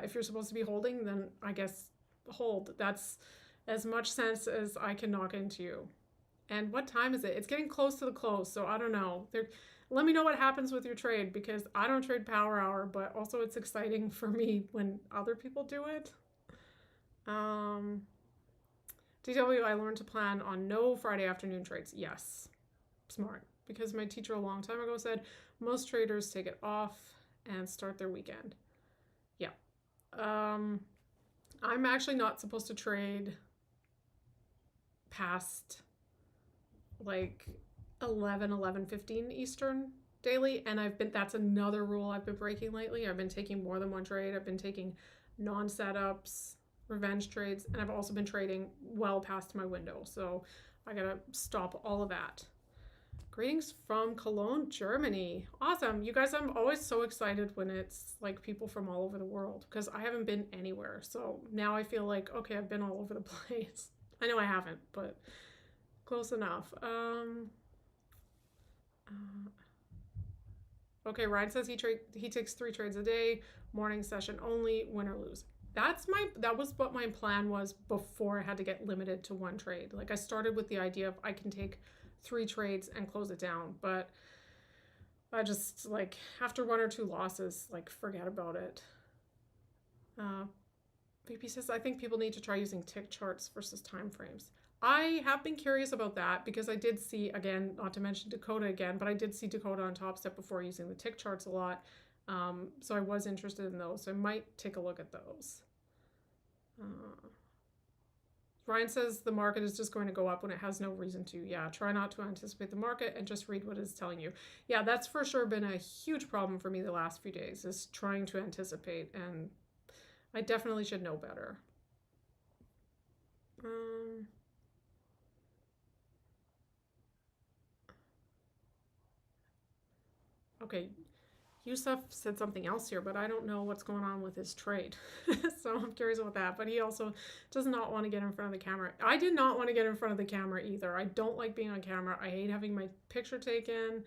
If you're supposed to be holding, then I guess hold. That's as much sense as I can knock into you. And what time is it? It's getting close to the close, so I don't know. Let me know what happens with your trade, because I don't trade power hour, but also it's exciting for me when other people do it. DW, I learned to plan on no Friday afternoon trades. Yes, smart. Because my teacher a long time ago said most traders take it off and start their weekend. Yeah. I'm actually not supposed to trade past like 11:15 Eastern daily, and that's another rule I've been breaking lately. I've been taking more than one trade. I've been taking non-setups, revenge trades, and I've also been trading well past my window, so I gotta stop all of that. Greetings from Cologne, Germany. Awesome. You guys, I'm always so excited when it's like people from all over the world, because I haven't been anywhere, so now I feel like, okay, I've been all over the place. I know I haven't, but close enough. Okay, Ryan says he takes 3 trades a day, morning session only, win or lose. That was what my plan was before I had to get limited to 1 trade. Like I started with the idea of I can take 3 trades and close it down, but I just like after 1 or 2 losses, like forget about it. VP says I think people need to try using tick charts versus time frames. I have been curious about that because I did see, again, not to mention Dakota again, but I did see Dakota on Top Step before using the tick charts a lot. So I was interested in those. So I might take a look at those. Uh, Ryan says the market is just going to go up when it has no reason to. Yeah, try not to anticipate the market and just read what it's telling you. Yeah, that's for sure been a huge problem for me the last few days, is trying to anticipate, and I definitely should know better. Okay, Yusuf said something else here, but I don't know what's going on with his trade. So I'm curious about that. But he also does not want to get in front of the camera. I did not want to get in front of the camera either. I don't like being on camera. I hate having my picture taken.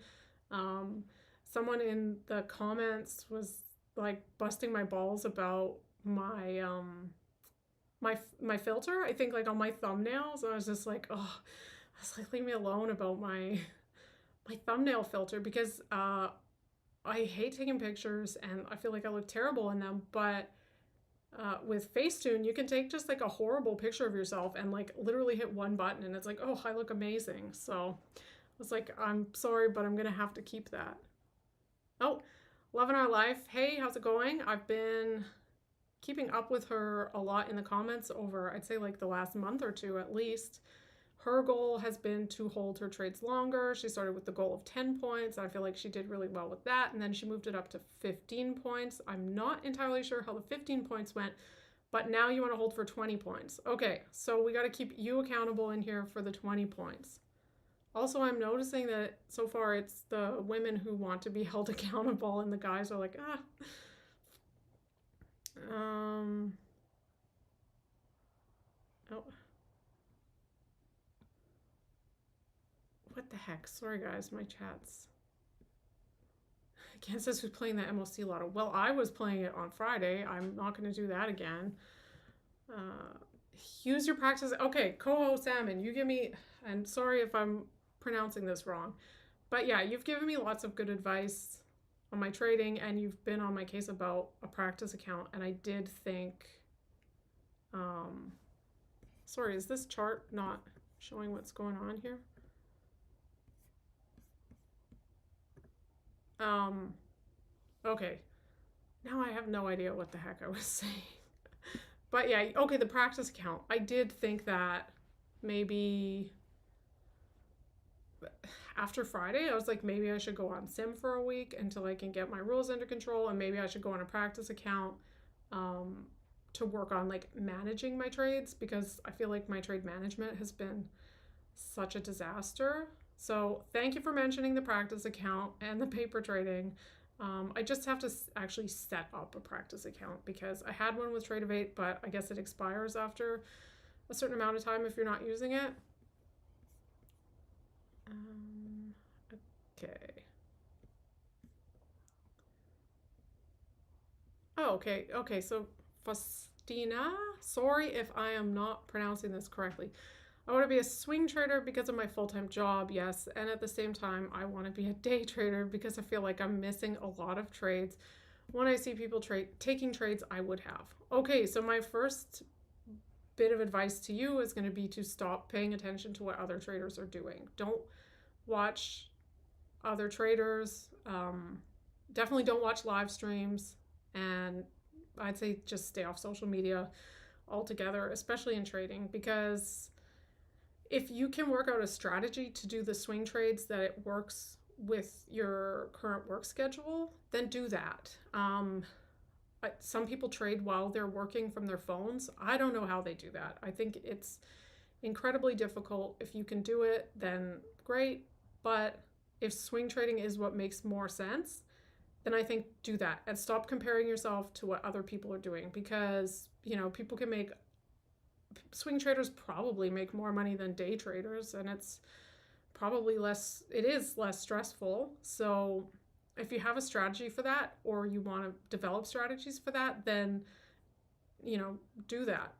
Um, Someone in the comments was like busting my balls about my filter. I think like on my thumbnails. I was just like, oh, I was like, leave me alone about my thumbnail filter, because I hate taking pictures and I feel like I look terrible in them. But with Facetune, you can take just like a horrible picture of yourself and like literally hit one button and it's like, oh, I look amazing. So I was like, I'm sorry, but I'm going to have to keep that. Oh, Loving Our Life. Hey, how's it going? I've been keeping up with her a lot in the comments over, I'd say like the last month or two at least. Her goal has been to hold her trades longer. She started with the goal of 10 points. I feel like she did really well with that. And then she moved it up to 15 points. I'm not entirely sure how the 15 points went, but now you want to hold for 20 points. Okay, so we got to keep you accountable in here for the 20 points. Also, I'm noticing that so far it's the women who want to be held accountable and the guys are like, ah. Oh. What the heck? Sorry, guys, my chat's. Ken says who's playing that MOC Lotto. Well, I was playing it on Friday. I'm not going to do that again. Use your practice. Okay, Coho Salmon, you give me, and sorry if I'm pronouncing this wrong, but yeah, you've given me lots of good advice on my trading, and you've been on my case about a practice account, and I did think, sorry, is this chart not showing what's going on here? Okay. Now I have no idea what the heck I was saying. But yeah, okay, the practice account. I did think that maybe after Friday, I was like, maybe I should go on sim for a week until I can get my rules under control, and maybe I should go on a practice account to work on like managing my trades, because I feel like my trade management has been such a disaster. So thank you for mentioning the practice account and the paper trading. I just have to actually set up a practice account, because I had one with Tradeovate, but I guess it expires after a certain amount of time if you're not using it. Okay. Oh, okay. Okay, so Faustina, sorry if I am not pronouncing this correctly. I want to be a swing trader because of my full-time job, yes, and at the same time, I want to be a day trader because I feel like I'm missing a lot of trades when I see people taking trades I would have. Okay, so my first bit of advice to you is going to be to stop paying attention to what other traders are doing. Don't watch other traders. Definitely don't watch live streams, and I'd say just stay off social media altogether, especially in trading, because if you can work out a strategy to do the swing trades that it works with your current work schedule, then do that. Some people trade while they're working from their phones. I don't know how they do that. I think it's incredibly difficult. If you can do it, then great. But if swing trading is what makes more sense, then I think do that and stop comparing yourself to what other people are doing, because, people can make, swing traders probably make more money than day traders, and it's probably it is less stressful. So if you have a strategy for that, or you want to develop strategies for that, then, do that.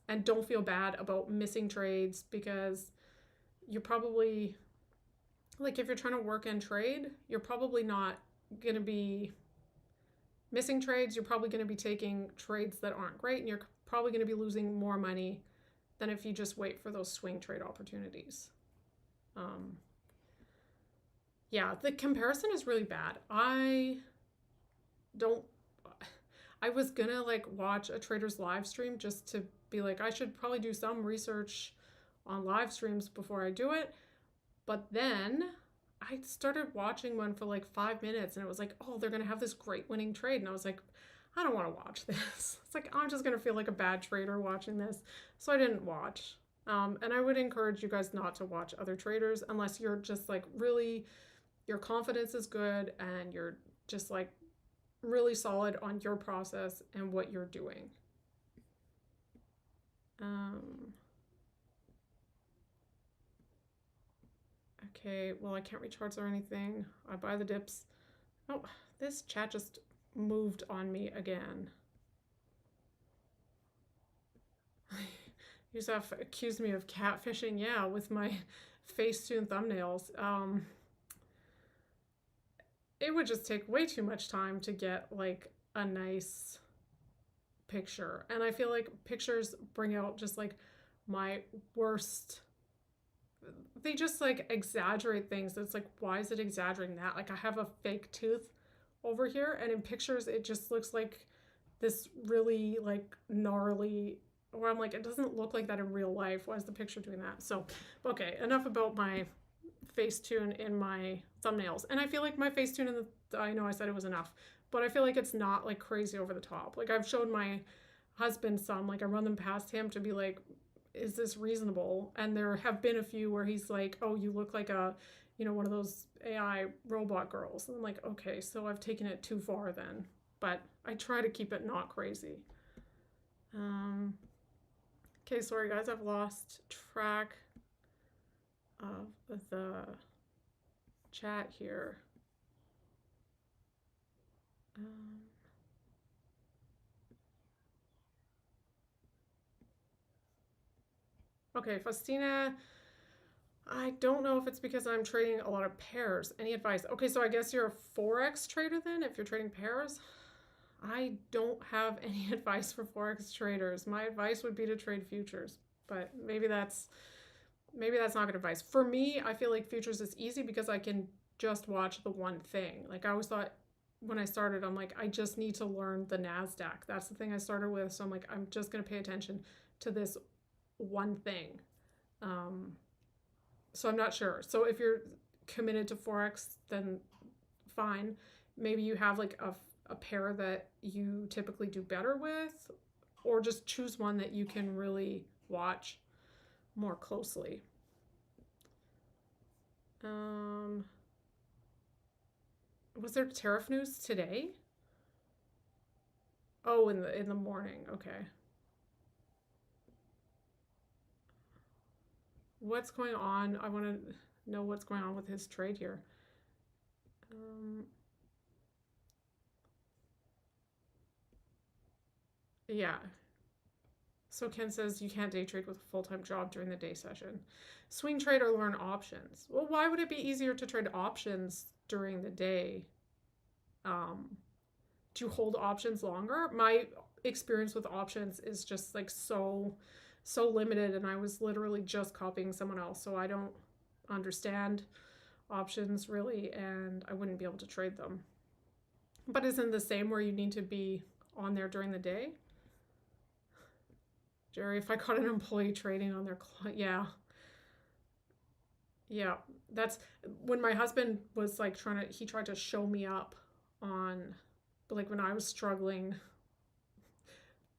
And don't feel bad about missing trades, because you're probably, like, if you're trying to work and trade, you're probably not going to be missing trades. You're probably going to be taking trades that aren't great, and you're probably going to be losing more money than if you just wait for those swing trade opportunities. Yeah, the comparison is really bad. I I was gonna like watch a trader's live stream just to be like, I should probably do some research on live streams before I do it. But then I started watching one for like 5 minutes and it was like, oh, they're gonna have this great winning trade. And I was like, I don't want to watch this. It's like, I'm just gonna feel like a bad trader watching this. So I didn't watch. And I would encourage you guys not to watch other traders unless you're just like really, your confidence is good and you're just like really solid on your process and what you're doing. Okay, well, I can't reach charts or anything. I buy the dips. Oh, this chat just moved on me again. You have accused me of catfishing, yeah, with my Facetune thumbnails. It would just take way too much time to get like a nice picture. And I feel like pictures bring out just like my worst. They just like exaggerate things. It's like, why is it exaggerating that? Like, I have a fake tooth over here, and in pictures, it just looks like this really like gnarly. Where I'm like, it doesn't look like that in real life. Why is the picture doing that? So, okay, enough about my Facetune in my thumbnails. And I feel like my Facetune in the, I know I said it was enough, but I feel like it's not like crazy over the top. Like, I've showed my husband some, like I run them past him to be like, is this reasonable? And there have been a few where he's like, oh, you look like a, one of those AI robot girls. And I'm like, okay, so I've taken it too far then. But I try to keep it not crazy. Okay, sorry guys, I've lost track of the chat here. Okay, Faustina, I don't know if it's because I'm trading a lot of pairs. Any advice? Okay, so I guess you're a Forex trader then, if you're trading pairs? I don't have any advice for Forex traders. My advice would be to trade futures, but maybe that's not good advice. For me, I feel like futures is easy because I can just watch the one thing. Like, I always thought when I started, I'm like, I just need to learn the NASDAQ. That's the thing I started with. So I'm like, I'm just going to pay attention to this one thing. So I'm not sure. So if you're committed to Forex, then fine. Maybe you have like a pair that you typically do better with, or just choose one that you can really watch more closely. Was there tariff news today? Oh, in the morning. Okay. What's going on? I want to know what's going on with his trade here. Yeah. So Ken says you can't day trade with a full-time job during the day session. Swing trade or learn options. Well, why would it be easier to trade options during the day? Do you hold options longer? My experience with options is just like so limited, and I was literally just copying someone else, so I don't understand options really, and I wouldn't be able to trade them. But isn't the same where you need to be on there during the day? Jerry, if I caught an employee trading on their client, yeah, that's when my husband was like he tried to show me up on, like when I was struggling.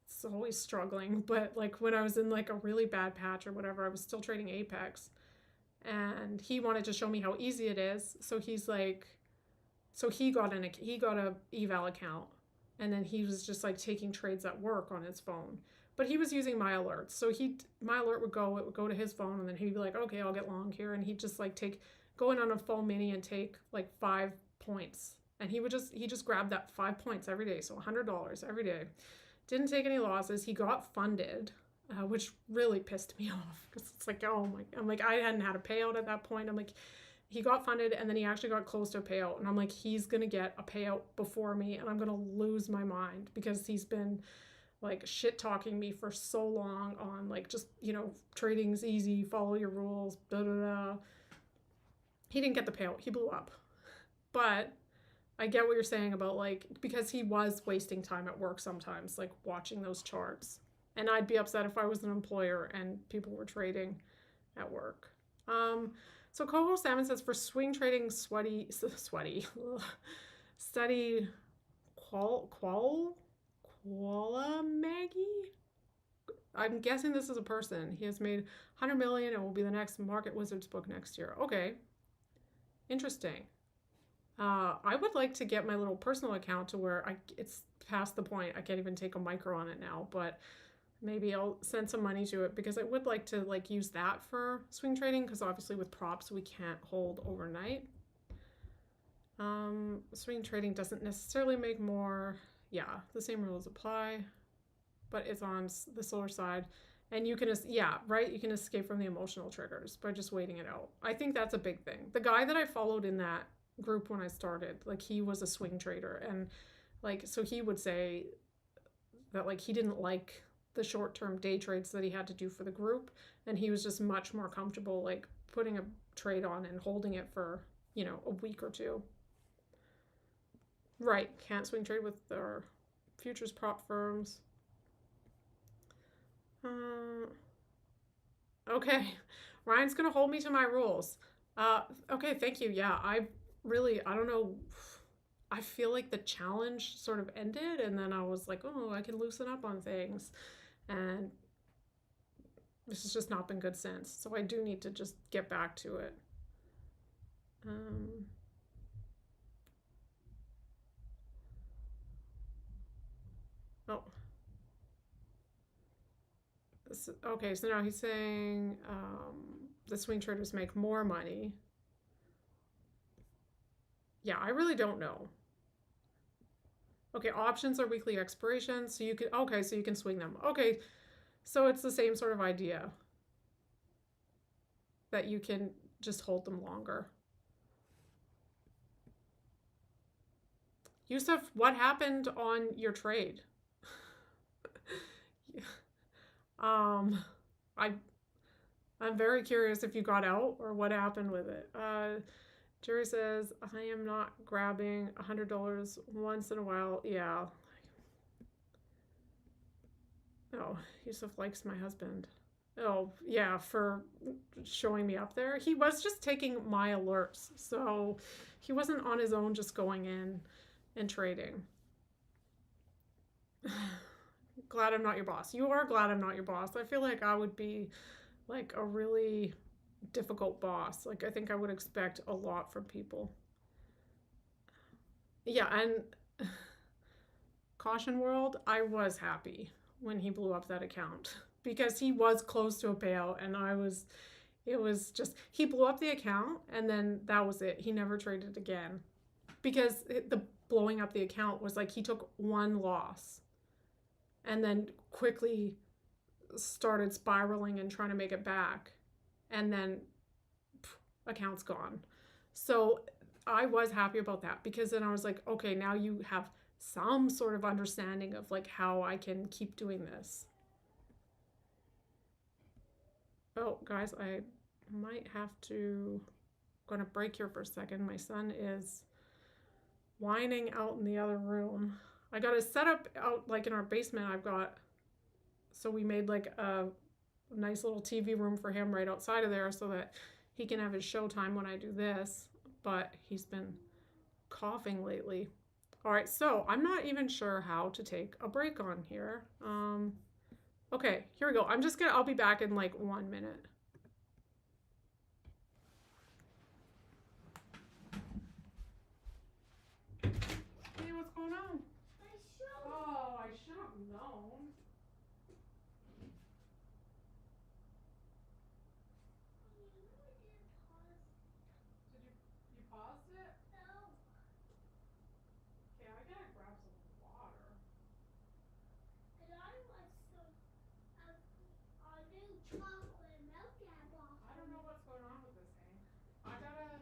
It's always struggling, but like when I was in like a really bad patch or whatever, I was still trading Apex, and he wanted to show me how easy it is. So he's like, so he got a eval account, and then he was just like taking trades at work on his phone. But he was using my alerts. So my alert would go to his phone, and then he'd be like, okay, I'll get long here. And he'd just like go in on a full mini and take like 5 points. And he just grabbed that 5 points every day. So $100 every day. Didn't take any losses. He got funded, which really pissed me off because it's like, oh my, I'm like, I hadn't had a payout at that point. I'm like, he got funded, and then he actually got close to a payout. And I'm like, he's going to get a payout before me, and I'm going to lose my mind because he's been like shit talking me for so long on like, just, trading's easy, follow your rules, blah, blah, blah. He didn't get the payout. He blew up. But I get what you're saying about like, because he was wasting time at work sometimes, like watching those charts. And I'd be upset if I was an employer and people were trading at work. So Coho Salmon says for swing trading, sweaty, study Koala Maggie. I'm guessing this is a person. He has made 100 million and will be the next Market Wizards book next year. Okay, interesting. I would like to get my little personal account to where it's past the point. I can't even take a micro on it now, but maybe I'll send some money to it because I would like to like use that for swing trading because obviously with props we can't hold overnight. Swing trading doesn't necessarily make more. Yeah, the same rules apply, but it's on the slower side. And you can, yeah, right? You can escape from the emotional triggers by just waiting it out. I think that's a big thing. The guy that I followed in that group when I started, like he was a swing trader. And like, so he would say that like he didn't like the short-term day trades that he had to do for the group. And he was just much more comfortable like putting a trade on and holding it for, you know, a week or two. Right. Can't swing trade with their futures prop firms. Okay. Ryan's going to hold me to my rules. Okay, thank you. Yeah, I don't know. I feel like the challenge sort of ended, and then I was like, oh, I can loosen up on things. And this has just not been good since. So I do need to just get back to it. Oh. Okay, so now he's saying the swing traders make more money. Yeah, I really don't know. Okay, options are weekly expirations, so you can, okay, so you can swing them. Okay, so it's the same sort of idea that you can just hold them longer. Yusuf, what happened on your trade? I'm very curious if you got out or what happened with it. Jerry says, I am not grabbing $100 once in a while. Yeah. Oh, Yusuf likes my husband. Oh, yeah, for showing me up there. He was just taking my alerts. So he wasn't on his own just going in and trading. Glad I'm not your boss. You are glad I'm not your boss. I feel like I would be like a really difficult boss. Like I think I would expect a lot from people. Yeah, and Caution World, I was happy when he blew up that account because he was close to a payout and it was just he blew up the account and then that was it. He never traded again. Because the blowing up the account was like he took one loss and then quickly started spiraling and trying to make it back and then account's gone. So I was happy about that because then I was like, okay, now you have some sort of understanding of like how I can keep doing this. Oh, guys, I might have to gonna break here for a second. My son is whining out in the other room. I got a setup out like in our basement. So we made like a nice little TV room for him right outside of there so that he can have his show time when I do this. But he's been coughing lately. All right, so I'm not even sure how to take a break on here. Okay, here we go. I'll be back in like 1 minute. Hey, what's going on? Oh, I should have known. You paused it? No. Okay, I gotta grab some water. And I want some a new chocolate milk apple. I don't know what's going on with this thing. I gotta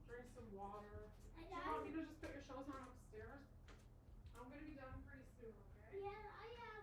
drink some water. And do you want me to just put your shows on upstairs? I'm gonna be done pretty soon, okay? Yeah, I have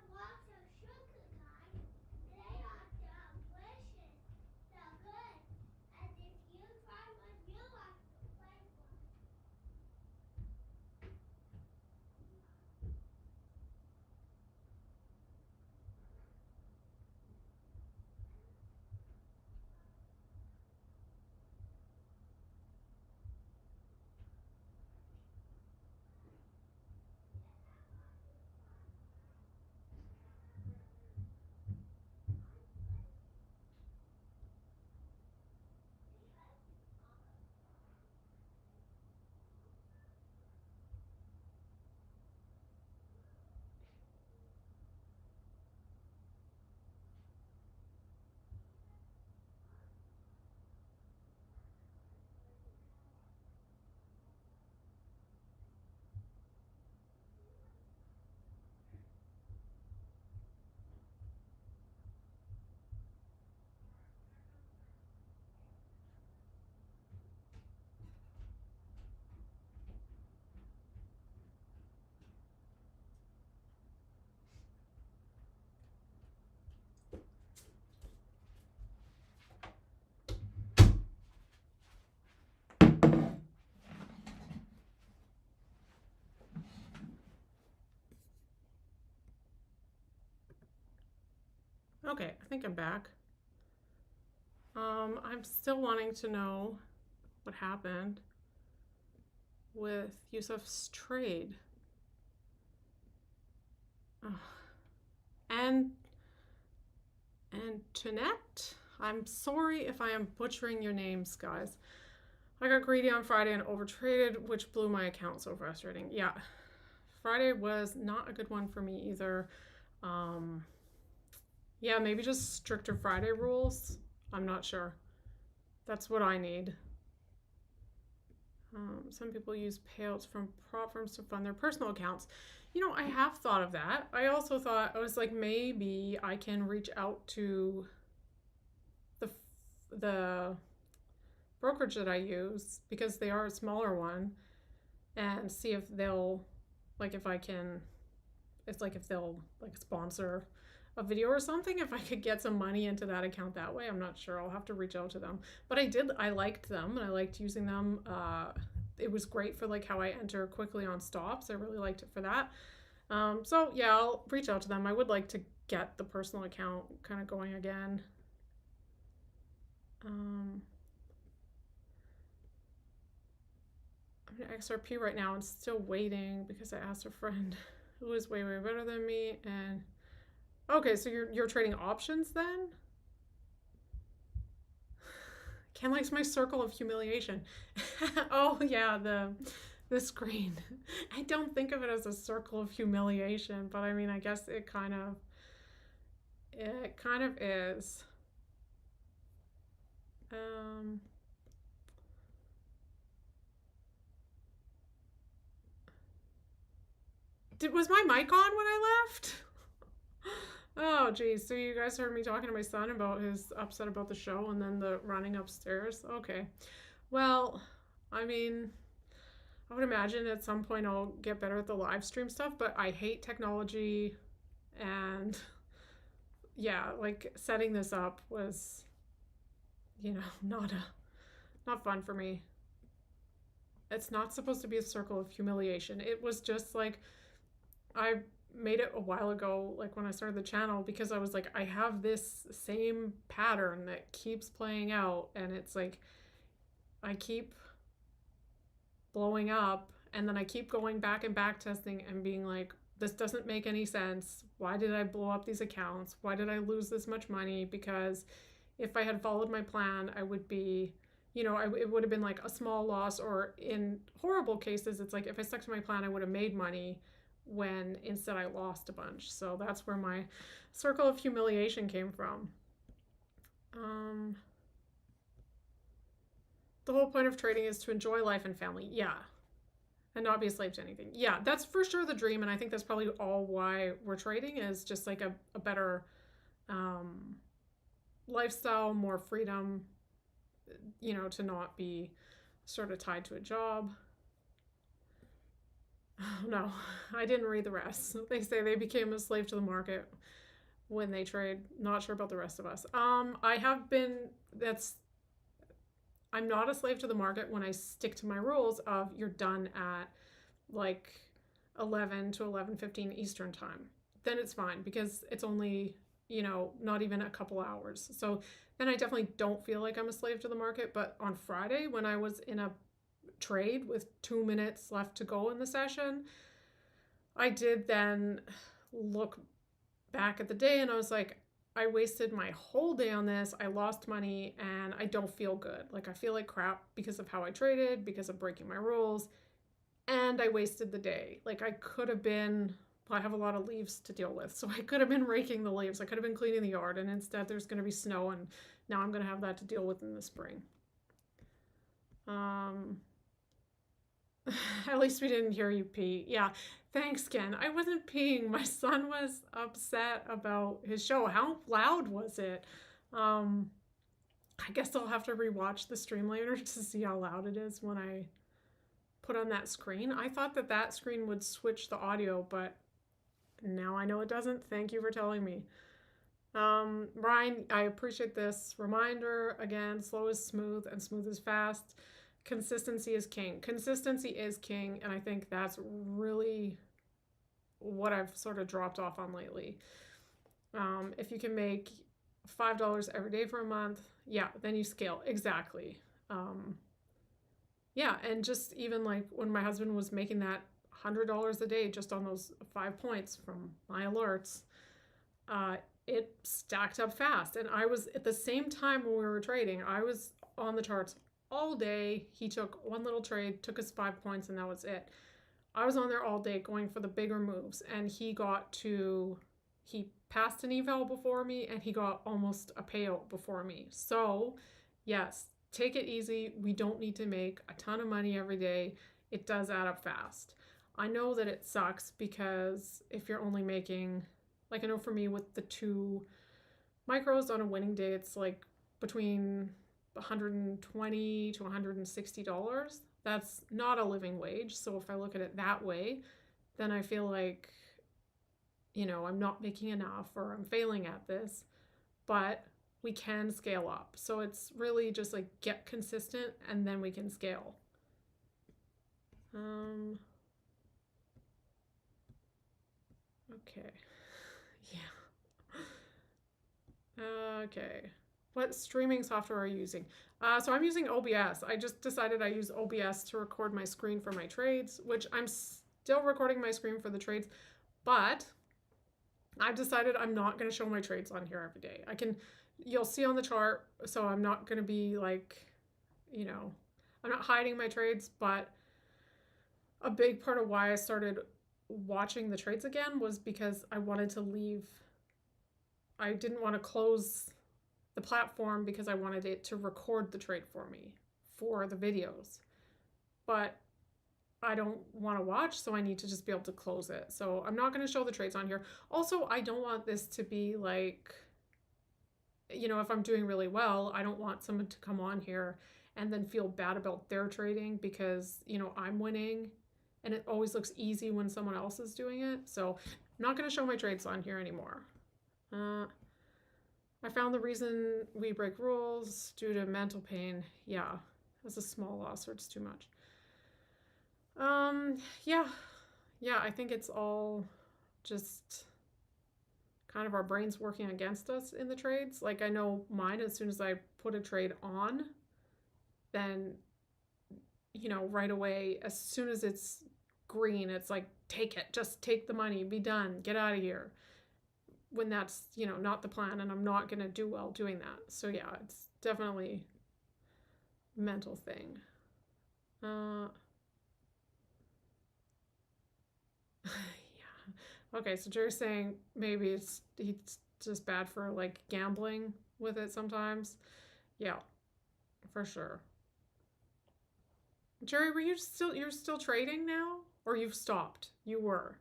Okay, I think I'm back. I'm still wanting to know what happened with Yusuf's trade. Ugh. And Antoinette? I'm sorry if I am butchering your names, guys. I got greedy on Friday and overtraded, which blew my account. So frustrating. Yeah, Friday was not a good one for me either. Um, yeah, maybe just stricter Friday rules. I'm not sure. That's what I need. Some people use payouts from prop firms to fund their personal accounts. You know, I have thought of that. I also thought, I was like, maybe I can reach out to the brokerage that I use, because they are a smaller one, and see if they'll, like, if I can, it's like if they'll like sponsor a video or something, if I could get some money into that account that way. I'm not sure. I'll have to reach out to them. But I liked them and I liked using them. It was great for like how I enter quickly on stops. I really liked it for that. So yeah, I'll reach out to them. I would like to get the personal account kind of going again. I'm in XRP right now and still waiting because I asked a friend who is way better than me. And okay, so you're trading options then? Ken likes my circle of humiliation. Oh yeah, the screen. I don't think of it as a circle of humiliation, but I mean, I guess it kind of is. Was my mic on when I left? Oh, geez. So you guys heard me talking to my son about his upset about the show and then the running upstairs? Okay. Well, I mean, I would imagine at some point I'll get better at the live stream stuff, but I hate technology, and yeah, like setting this up was, not fun for me. It's not supposed to be a circle of humiliation. It was just like, I made it a while ago, like when I started the channel, because I was like, I have this same pattern that keeps playing out, and it's like I keep blowing up, and then I keep going back and back testing and being like, this doesn't make any sense. Why did I blow up these accounts? Why did I lose this much money? Because if I had followed my plan, I would be, it would have been like a small loss, or in horrible cases, it's like if I stuck to my plan, I would have made money, when instead I lost a bunch. So that's where my circle of humiliation came from. The whole point of trading is to enjoy life and family. Yeah. And not be a slave to anything. Yeah, that's for sure the dream. And I think that's probably all why we're trading, is just like a better lifestyle, more freedom, to not be sort of tied to a job. Oh, no, I didn't read the rest. They say they became a slave to the market when they trade. Not sure about the rest of us. I have been, I'm not a slave to the market when I stick to my rules of you're done at like 11 to 11:15 Eastern time. Then it's fine, because it's only, not even a couple hours. So then I definitely don't feel like I'm a slave to the market. But on Friday, when I was in a trade with 2 minutes left to go in the session, I did then look back at the day and I was like, I wasted my whole day on this. I lost money and I don't feel good. Like, I feel like crap because of how I traded, because of breaking my rules, and I wasted the day. Like, I could have been, I have a lot of leaves to deal with, so I could have been raking the leaves. I could have been cleaning the yard, and instead there's going to be snow, and now I'm going to have that to deal with in the spring. At least we didn't hear you pee. Yeah, thanks, Ken. I wasn't peeing. My son was upset about his show. How loud was it? I guess I'll have to rewatch the stream later to see how loud it is when I put on that screen. I thought that screen would switch the audio, but now I know it doesn't. Thank you for telling me. Ryan, I appreciate this reminder. Again, slow is smooth and smooth is fast. Consistency is king. Consistency is king, and I think that's really what I've sort of dropped off on lately. If you can make $5 every day for a month, yeah, then you scale. Exactly. Um, yeah, and just even like when my husband was making that $100 a day just on those 5 points from my alerts, uh, it stacked up fast. And I was at the same time when we were trading, I was on the charts all day. He took one little trade, took his 5 points, and that was it. I was on there all day going for the bigger moves, and he passed an eval before me, and he got almost a payout before me. So, yes, take it easy. We don't need to make a ton of money every day. It does add up fast. I know that it sucks because if you're only making, like I know for me with the two micros on a winning day, it's like between $120 to $160. That's not a living wage. So if I look at it that way, then I feel like, I'm not making enough or I'm failing at this, but we can scale up. So it's really just like get consistent and then we can scale. Okay. Yeah. Okay. What streaming software are you using? So I'm using OBS. I just decided I use OBS to record my screen for my trades, which I'm still recording my screen for the trades, but I've decided I'm not going to show my trades on here every day. You'll see on the chart, so I'm not going to be like, I'm not hiding my trades, but a big part of why I started watching the trades again was because I didn't want to close the platform because I wanted it to record the trade for me for the videos. But I don't want to watch, so I need to just be able to close it. So I'm not going to show the trades on here. Also, I don't want this to be like, if I'm doing really well, I don't want someone to come on here and then feel bad about their trading because, I'm winning and it always looks easy when someone else is doing it. So I'm not going to show my trades on here anymore. I found the reason we break rules due to mental pain. Yeah, it's a small loss or it's too much. Yeah. I think it's all just kind of our brains working against us in the trades. Like I know mine, as soon as I put a trade on, then, right away, as soon as it's green, it's like, take it, just take the money, be done, get out of here. When that's, not the plan, and I'm not going to do well doing that. So yeah, it's definitely a mental thing. Yeah. Okay, so Jerry's saying maybe he's just bad for like gambling with it sometimes. Yeah, for sure. Jerry, you're still trading now? Or you've stopped? You were.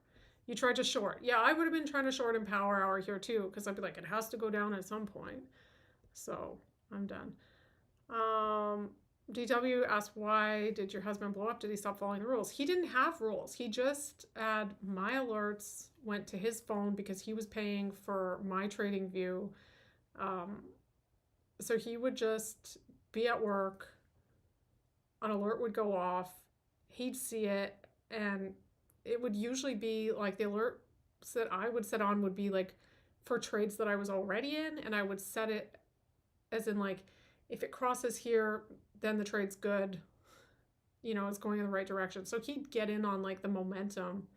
You tried to short. Yeah, I would have been trying to short in Power Hour here too, because I'd be like, it has to go down at some point. So I'm done. DW asked, why did your husband blow up? Did he stop following the rules? He didn't have rules. He just had my alerts went to his phone because he was paying for my trading view. So he would just be at work, an alert would go off, he'd see it, and it would usually be like the alerts that I would set on would be like for trades that I was already in, and I would set it as in like, if it crosses here, then the trade's good, it's going in the right direction. So he'd get in on like the momentum.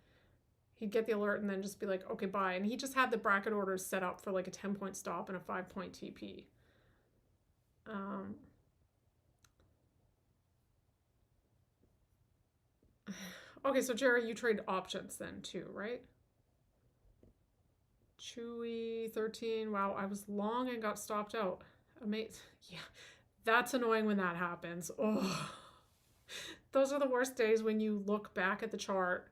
He'd get the alert and then just be like, okay, bye. And he just had the bracket orders set up for like a 10-point stop and a 5-point TP. Okay, so Jerry, you trade options then too, right? Chewy 13. Wow, I was long and got stopped out. Amazing. Yeah, that's annoying when that happens. Oh, those are the worst days when you look back at the chart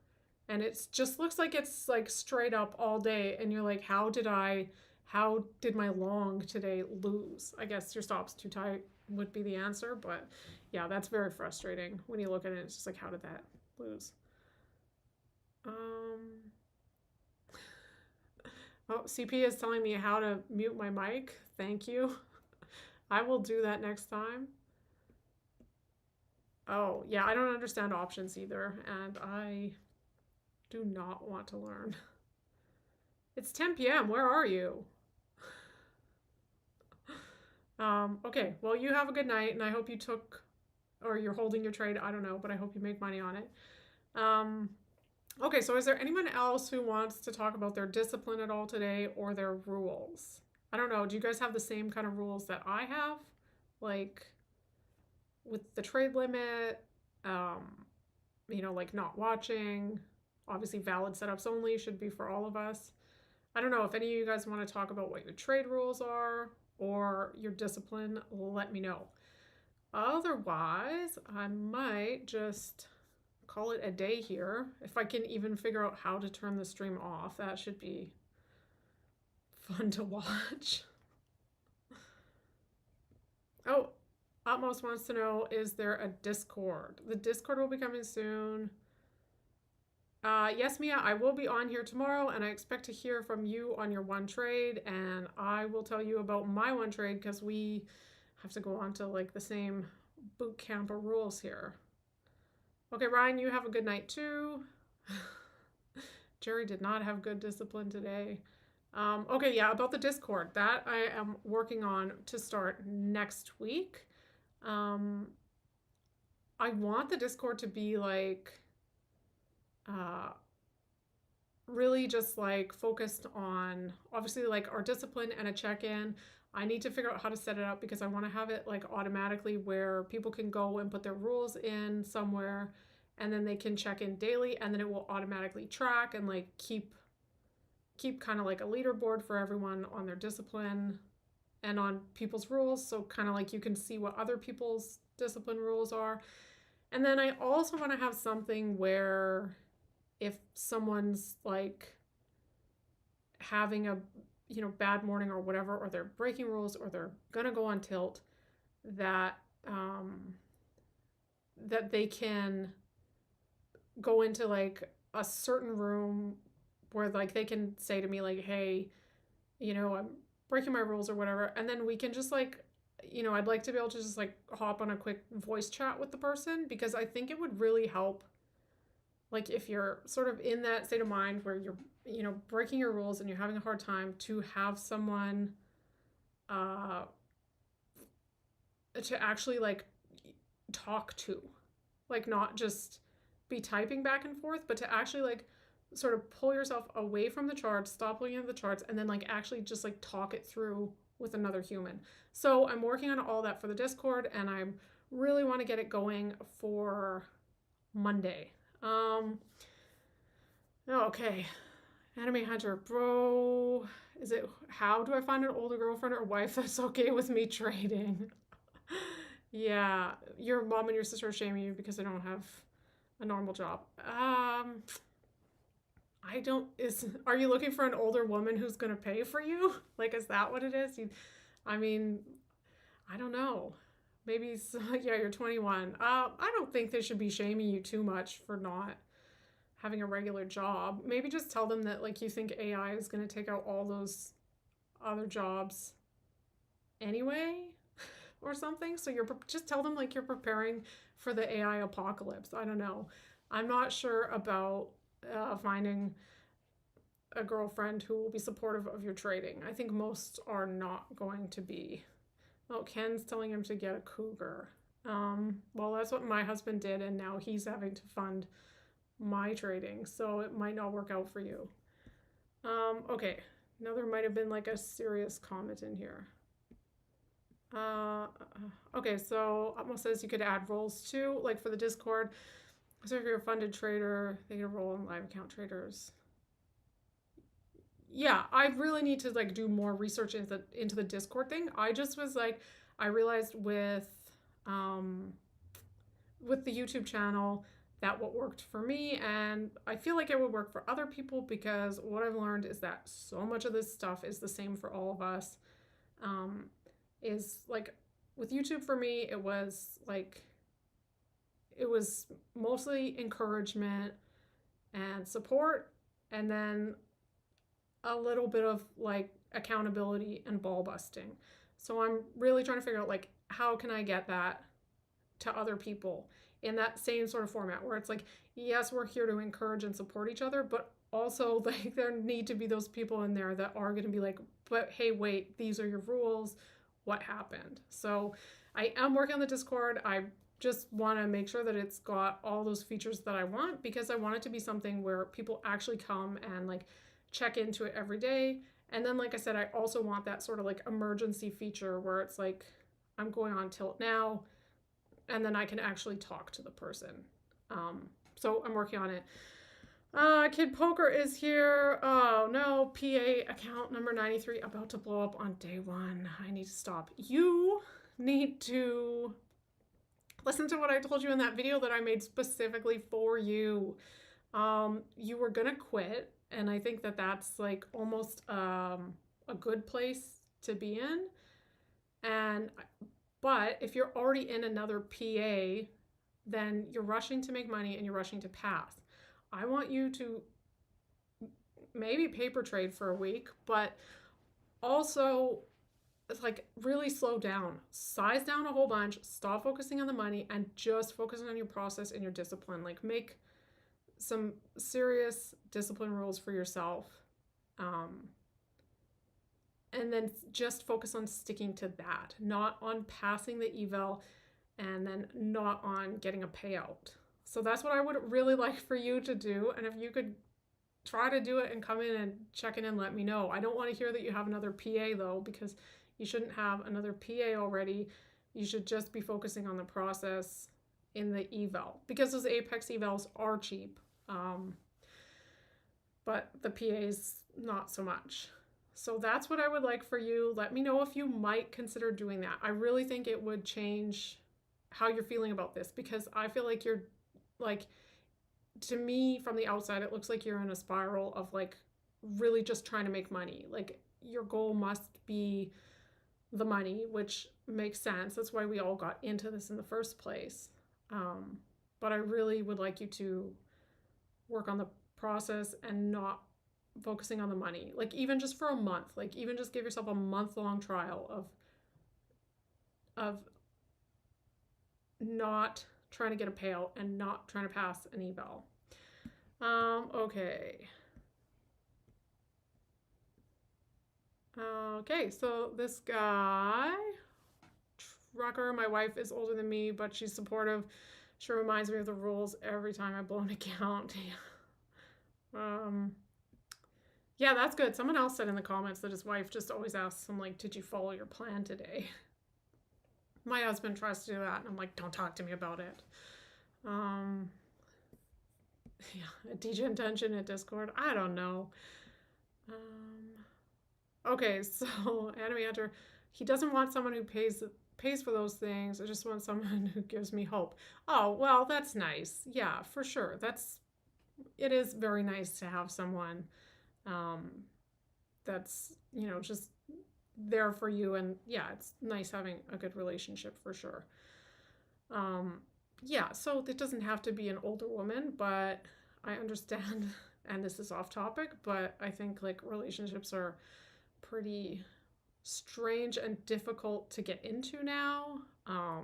and it just looks like it's like straight up all day and you're like, how did my long today lose? I guess your stop's too tight would be the answer, but yeah, that's very frustrating when you look at it. It's just like, how did that lose? Oh, CP is telling me how to mute my mic. Thank you. I will do that next time. Oh, yeah, I don't understand options either, and I do not want to learn. It's 10 p.m. Where are you? Okay, well, you have a good night, and I hope you took, or you're holding your trade. I don't know, but I hope you make money on it. Um, okay, so is there anyone else who wants to talk about their discipline at all today or their rules? I don't know. Do you guys have the same kind of rules that I have? Like with the trade limit, um, like not watching. Obviously, valid setups only should be for all of us. I don't know if any of you guys want to talk about what your trade rules are or your discipline, let me know. Otherwise, I might just call it a day here. If I can even figure out how to turn the stream off, that should be fun to watch. Oh, Utmost wants to know, is there a Discord? The Discord will be coming soon. Yes, Mia, I will be on here tomorrow, and I expect to hear from you on your one trade, and I will tell you about my one trade because we have to go on to like the same boot camp of rules here. Okay, Ryan, you have a good night too. Jerry did not have good discipline today. Okay, yeah, about the Discord, that I am working on to start next week. I want the Discord to be like really just like focused on obviously like our discipline and a check-in. I need to figure out how to set it up because I want to have it like automatically where people can go and put their rules in somewhere and then they can check in daily and then it will automatically track and like keep kind of like a leaderboard for everyone on their discipline and on people's rules, so kind of like you can see what other people's discipline rules are. And then I also want to have something where if someone's like having a bad morning or whatever, or they're breaking rules or they're gonna go on tilt, that that they can go into like a certain room where like they can say to me like, hey, I'm breaking my rules or whatever, and then we can just like, I'd like to be able to just like hop on a quick voice chat with the person because I think it would really help. Like if you're sort of in that state of mind where you're, breaking your rules and you're having a hard time, to have someone to actually like talk to, like not just be typing back and forth, but to actually like sort of pull yourself away from the charts, stop looking at the charts, and then like actually just like talk it through with another human. So I'm working on all that for the Discord, and I really want to get it going for Monday. Okay. Anime Hunter, bro. Is it how do I find an older girlfriend or wife that's okay with me trading? Yeah, your mom and your sister are shaming you because I don't have a normal job. I don't are you looking for an older woman who's gonna pay for you? Like, is that what it is? I mean, I don't know. Maybe yeah, you're 21. I don't think they should be shaming you too much for not having a regular job. Maybe just tell them that like you think AI is gonna take out all those other jobs anyway, or something. So you're just tell them like you're preparing for the AI apocalypse. I don't know. I'm not sure about finding a girlfriend who will be supportive of your trading. I think most are not going to be. Oh, Ken's telling him to get a cougar. Well, that's what my husband did, and now he's having to fund my trading, so it might not work out for you. Okay. Now there might have been like a serious comment in here. Okay, so Atmos says you could add roles too, like for the Discord. So if you're a funded trader, they get a role in live account traders. Yeah, I really need to like do more research into the Discord thing. I just was like, I realized with the YouTube channel that what worked for me, and I feel like it would work for other people because what I've learned is that so much of this stuff is the same for all of us. Is like with YouTube for me, it was mostly encouragement and support, and then a little bit of like accountability and ball busting. So I'm really trying to figure out like how can I get that to other people in that same sort of format where it's like, yes, we're here to encourage and support each other, but also, like, there need to be those people in there that are going to be like, but hey, wait, these are your rules. What happened? So I am working on the Discord. I just want to make sure that it's got all those features that I want, because I want it to be something where people actually come and like check into it every day. And then, like I said, I also want that sort of like emergency feature where it's like, I'm going on tilt now, and then I can actually talk to the person. So I'm working on it. Kid Poker is here. Oh no, PA account number 93 about to blow up on day one. I need to stop. You need to listen to what I told you in that video that I made specifically for you. You were gonna quit, and I think that that's like almost a good place to be in. But if you're already in another PA, then you're rushing to make money and you're rushing to pass. I want you to maybe paper trade for a week, but also like really slow down, size down a whole bunch, stop focusing on the money and just focus on your process and your discipline. Like make some serious discipline rules for yourself. And then just focus on sticking to that, not on passing the eval and then not on getting a payout. So that's what I would really like for you to do. And if you could try to do it and come in and check in and let me know. I don't want to hear that you have another PA though, because you shouldn't have another PA already. You should just be focusing on the process in the eval, because those Apex evals are cheap. But the PAs, not so much. So that's what I would like for you. Let me know if you might consider doing that. I really think it would change how you're feeling about this, because I feel like you're like, to me from the outside, it looks like you're in a spiral of like really just trying to make money. Like your goal must be the money, which makes sense. That's why we all got into this in the first place. But I really would like you to work on the process and not focusing on the money. Like even just for a month, like even just give yourself a month-long trial of not trying to get a payout and not trying to pass an eval. Okay. Okay, so this guy, Trucker, my wife is older than me, but she's supportive. She reminds me of the rules every time I blow an account. Yeah, that's good. Someone else said in the comments that his wife just always asks him, like, did you follow your plan today? My husband tries to do that, and I'm like, don't talk to me about it. Yeah, a Degen tension at Discord. I don't know. Okay, so Enemy Hunter, he doesn't want someone who pays for those things. I just want someone who gives me hope. Oh, well, that's nice. Yeah, for sure. It is very nice to have someone that's, just there for you. And yeah, it's nice having a good relationship for sure. Yeah, so it doesn't have to be an older woman, but I understand, and this is off topic, but I think like relationships are pretty strange and difficult to get into now. I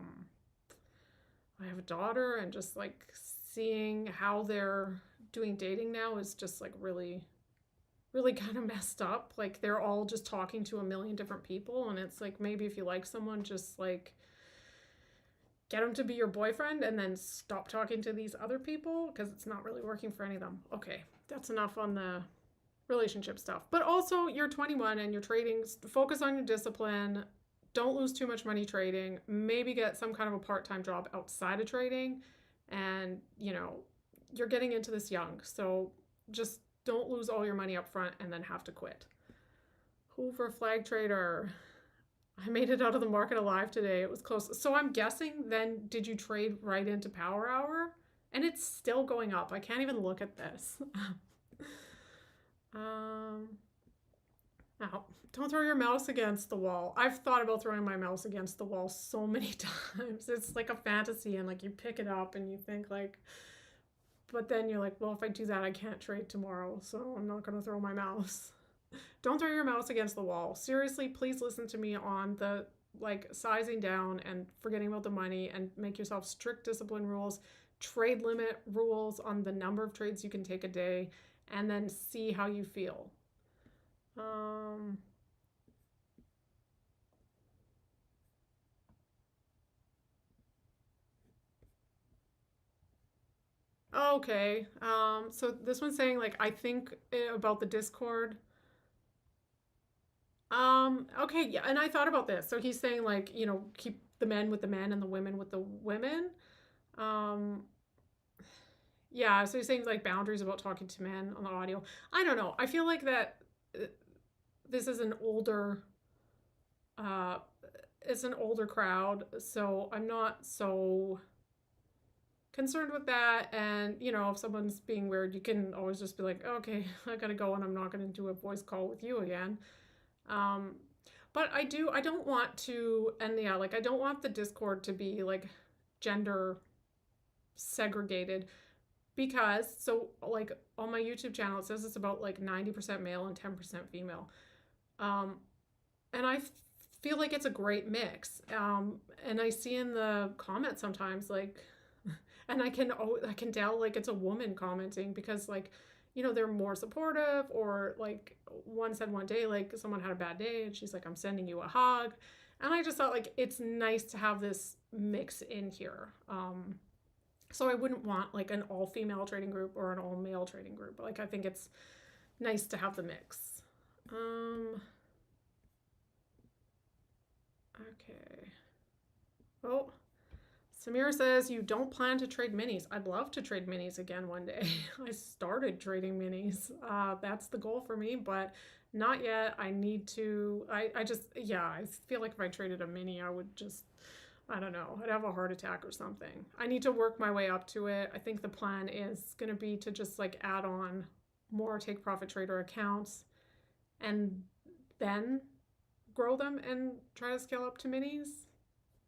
have a daughter, and just like seeing how they're doing dating now is just like really, really kind of messed up. Like they're all just talking to a million different people, and it's like, maybe if you like someone, just like get them to be your boyfriend and then stop talking to these other people, because it's not really working for any of them. Okay, that's enough on the relationship stuff. But also, you're 21 and you're trading. Focus on your discipline. Don't lose too much money trading. Maybe get some kind of a part-time job outside of trading. And, you're getting into this young. So just don't lose all your money up front and then have to quit. Hoover Flag Trader. I made it out of the market alive today. It was close. So I'm guessing then, did you trade right into Power Hour? And it's still going up. I can't even look at this. Now, don't throw your mouse against the wall. I've thought about throwing my mouse against the wall so many times. It's like a fantasy, and like you pick it up and you think like, but then you're like, well, if I do that, I can't trade tomorrow, so I'm not going to throw my mouse. Don't throw your mouse against the wall. Seriously, please listen to me on the like sizing down and forgetting about the money, and make yourself strict discipline rules, trade limit rules on the number of trades you can take a day, and then see how you feel. Okay. So this one's saying like I think about the Discord. Okay, yeah, and I thought about this. So he's saying like, keep the men with the men and the women with the women. Um, yeah, so he's saying like boundaries about talking to men on the audio. I don't know. I feel like that this is an older uh it's an older crowd, so I'm not so concerned with that. And if someone's being weird, you can always just be like, okay, I gotta go and I'm not gonna do a voice call with you again. um but I don't want to, and yeah, like I don't want the Discord to be like gender segregated, because so like on my YouTube channel it says it's about like 90% male and 10% female. um and I feel like it's a great mix. And I see in the comments sometimes like, and I can tell like it's a woman commenting, because like they're more supportive, or like one said one day like someone had a bad day and she's like, I'm sending you a hug. And I just thought like it's nice to have this mix in here. So I wouldn't want like an all female trading group or an all male trading group. Like I think it's nice to have the mix. Okay. Oh, Samira says you don't plan to trade minis. I'd love to trade minis again one day. I started trading minis. That's the goal for me, but not yet. I need to. I just, yeah, I feel like if I traded a mini, I would just, I don't know, I'd have a heart attack or something. I need to work my way up to it. I think the plan is going to be to just like add on more take profit trader accounts and then grow them and try to scale up to minis.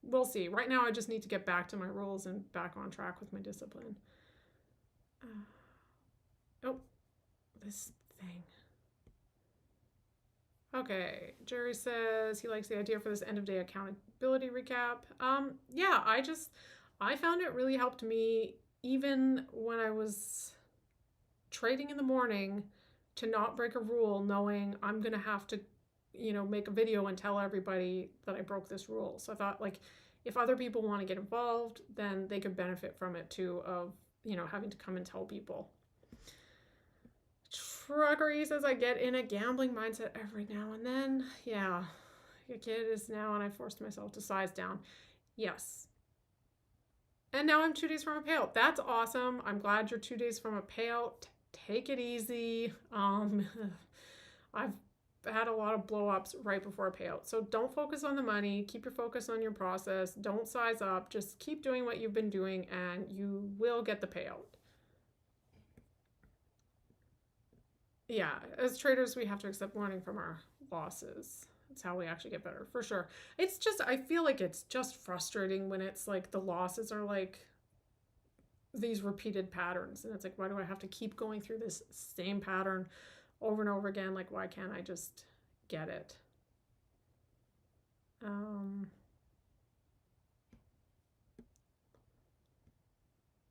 We'll see. Right now, I just need to get back to my rules and back on track with my discipline. Oh, this thing. Okay, Jerry says he likes the idea for this end of day accountability recap. Yeah, I found it really helped me even when I was trading in the morning, to not break a rule, knowing I'm gonna have to make a video and tell everybody that I broke this rule. So I thought like, if other people want to get involved, then they could benefit from it too, of having to come and tell people. Truckery says I get in a gambling mindset every now and then. Yeah, your kid is now, and I forced myself to size down. Yes. And now I'm 2 days from a payout. That's awesome. I'm glad you're 2 days from a payout. Take it easy. I've had a lot of blow ups right before a payout. So don't focus on the money. Keep your focus on your process. Don't size up. Just keep doing what you've been doing and you will get the payout. Yeah, as traders, we have to accept learning from our losses. It's how we actually get better, for sure. It's just, I feel like it's just frustrating when it's like the losses are like these repeated patterns. And it's like, why do I have to keep going through this same pattern over and over again? Like, why can't I just get it?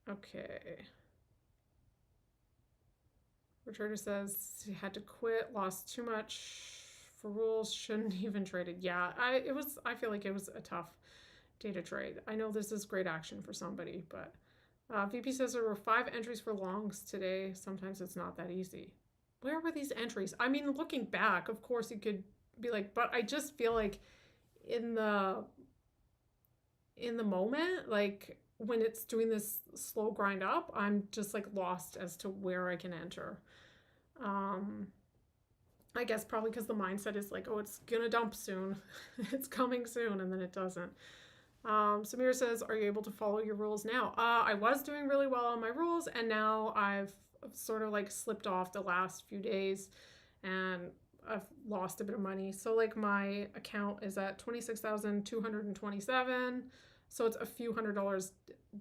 Okay. Retrader says he had to quit, lost too much for rules, shouldn't even traded. Yeah, I feel like it was a tough day to trade. I know this is great action for somebody, but VP says there were 5 entries for longs today. Sometimes it's not that easy. Where were these entries? I mean, looking back, of course you could be like, but I just feel like in the moment, like when it's doing this slow grind up, I'm just like lost as to where I can enter. I guess probably because the mindset is like, oh, it's gonna dump soon. It's coming soon, and then it doesn't. Samir says, are you able to follow your rules now? I was doing really well on my rules, and now I've sort of like slipped off the last few days, and I've lost a bit of money. So like my account is at 26,227. So it's a few $100s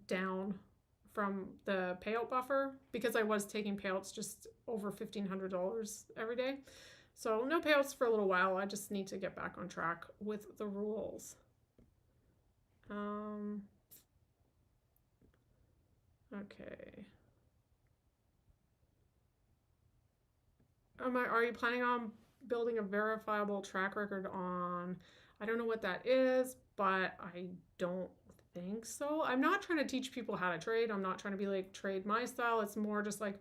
down from the payout buffer, because I was taking payouts just over $1,500 every day. So no payouts for a little while. I just need to get back on track with the rules. Okay. Are you planning on building a verifiable track record on, I don't know what that is, but I don't think so. I'm not trying to teach people how to trade. I'm not trying to be like trade my style. It's more just like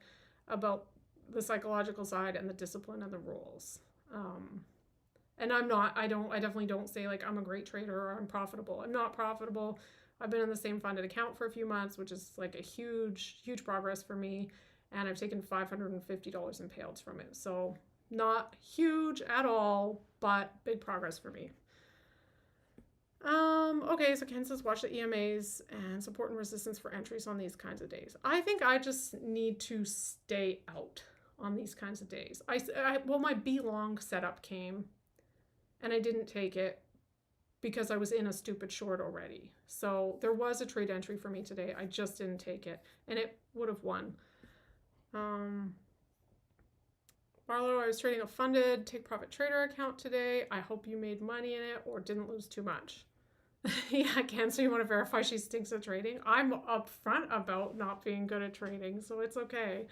about the psychological side and the discipline and the rules. Um, and I definitely don't say like I'm a great trader or I'm profitable. I'm not profitable. I've been in the same funded account for a few months, which is like a huge progress for me. And I've taken $550 in payouts from it. So not huge at all, but big progress for me. Okay, so Ken says watch the EMAs and support and resistance for entries on these kinds of days. I think I just need to stay out on these kinds of days. Well, my B long setup came and I didn't take it because I was in a stupid short already. So there was a trade entry for me today. I just didn't take it and it would have won. Barlow, I was trading a funded take profit trader account today. I hope you made money in it or didn't lose too much. Yeah, Ken, so you want to verify she stinks at trading? I'm upfront about not being good at trading, so it's okay.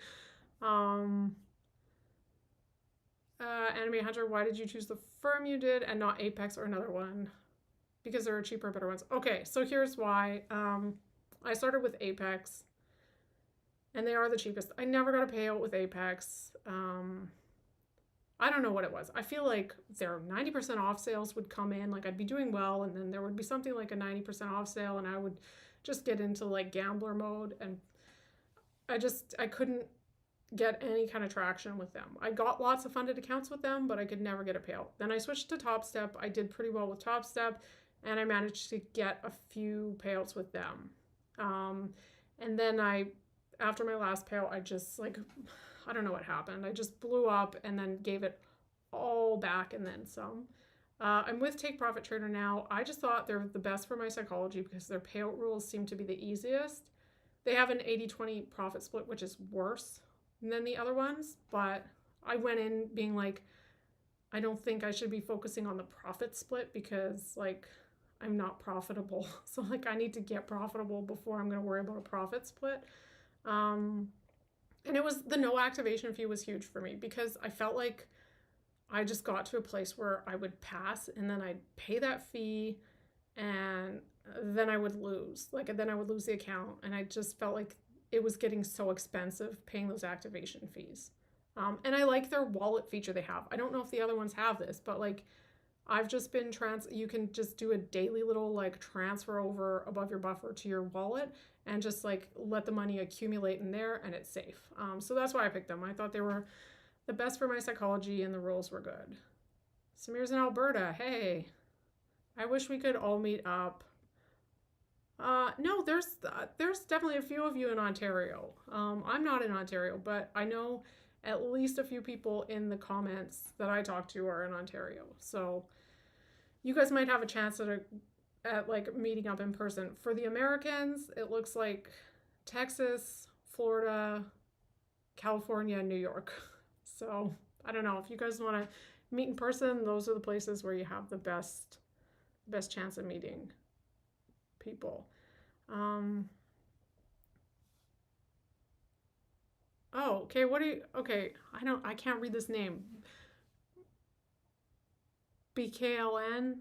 Enemy Hunter, why did you choose the firm you did and not Apex or another one? Because there are cheaper, better ones. Okay, so here's why. I started with Apex, and they are the cheapest. I never got a payout with Apex. I don't know what it was. I feel like their 90% off sales would come in, like I'd be doing well, and then there would be something like a 90% off sale, and I would just get into like gambler mode, and I couldn't get any kind of traction with them. I got lots of funded accounts with them, but I could never get a payout. Then I switched to Top Step. I did pretty well with Top Step, and I managed to get a few payouts with them. And then after my last payout, I just like, I don't know what happened. I just blew up and then gave it all back and then some. I'm with Take Profit Trader now. I just thought they're the best for my psychology because their payout rules seem to be the easiest. They have an 80-20 profit split, which is worse than the other ones, but I went in being like, I don't think I should be focusing on the profit split because like I'm not profitable. So like I need to get profitable before I'm going to worry about a profit split. And it was the no activation fee was huge for me because I felt like I just got to a place where I would pass and then I'd pay that fee and then I would lose. Like then I would lose the account and I just felt like it was getting so expensive paying those activation fees. And I like their wallet feature they have. I don't know if the other ones have this, but like I've just been you can just do a daily little like transfer over above your buffer to your wallet and just like let the money accumulate in there and it's safe. So that's why I picked them. I thought they were the best for my psychology and the rules were good. Samir's in Alberta. Hey, I wish we could all meet up. No, there's definitely a few of you in Ontario. I'm not in Ontario, but I know at least a few people in the comments that I talk to are in Ontario. So you guys might have a chance at like meeting up in person. For the Americans, it looks like Texas, Florida, California, and New York. So I don't know if you guys want to meet in person. Those are the places where you have the best chance of meeting people. Oh, okay. I can't read this name. BKLN,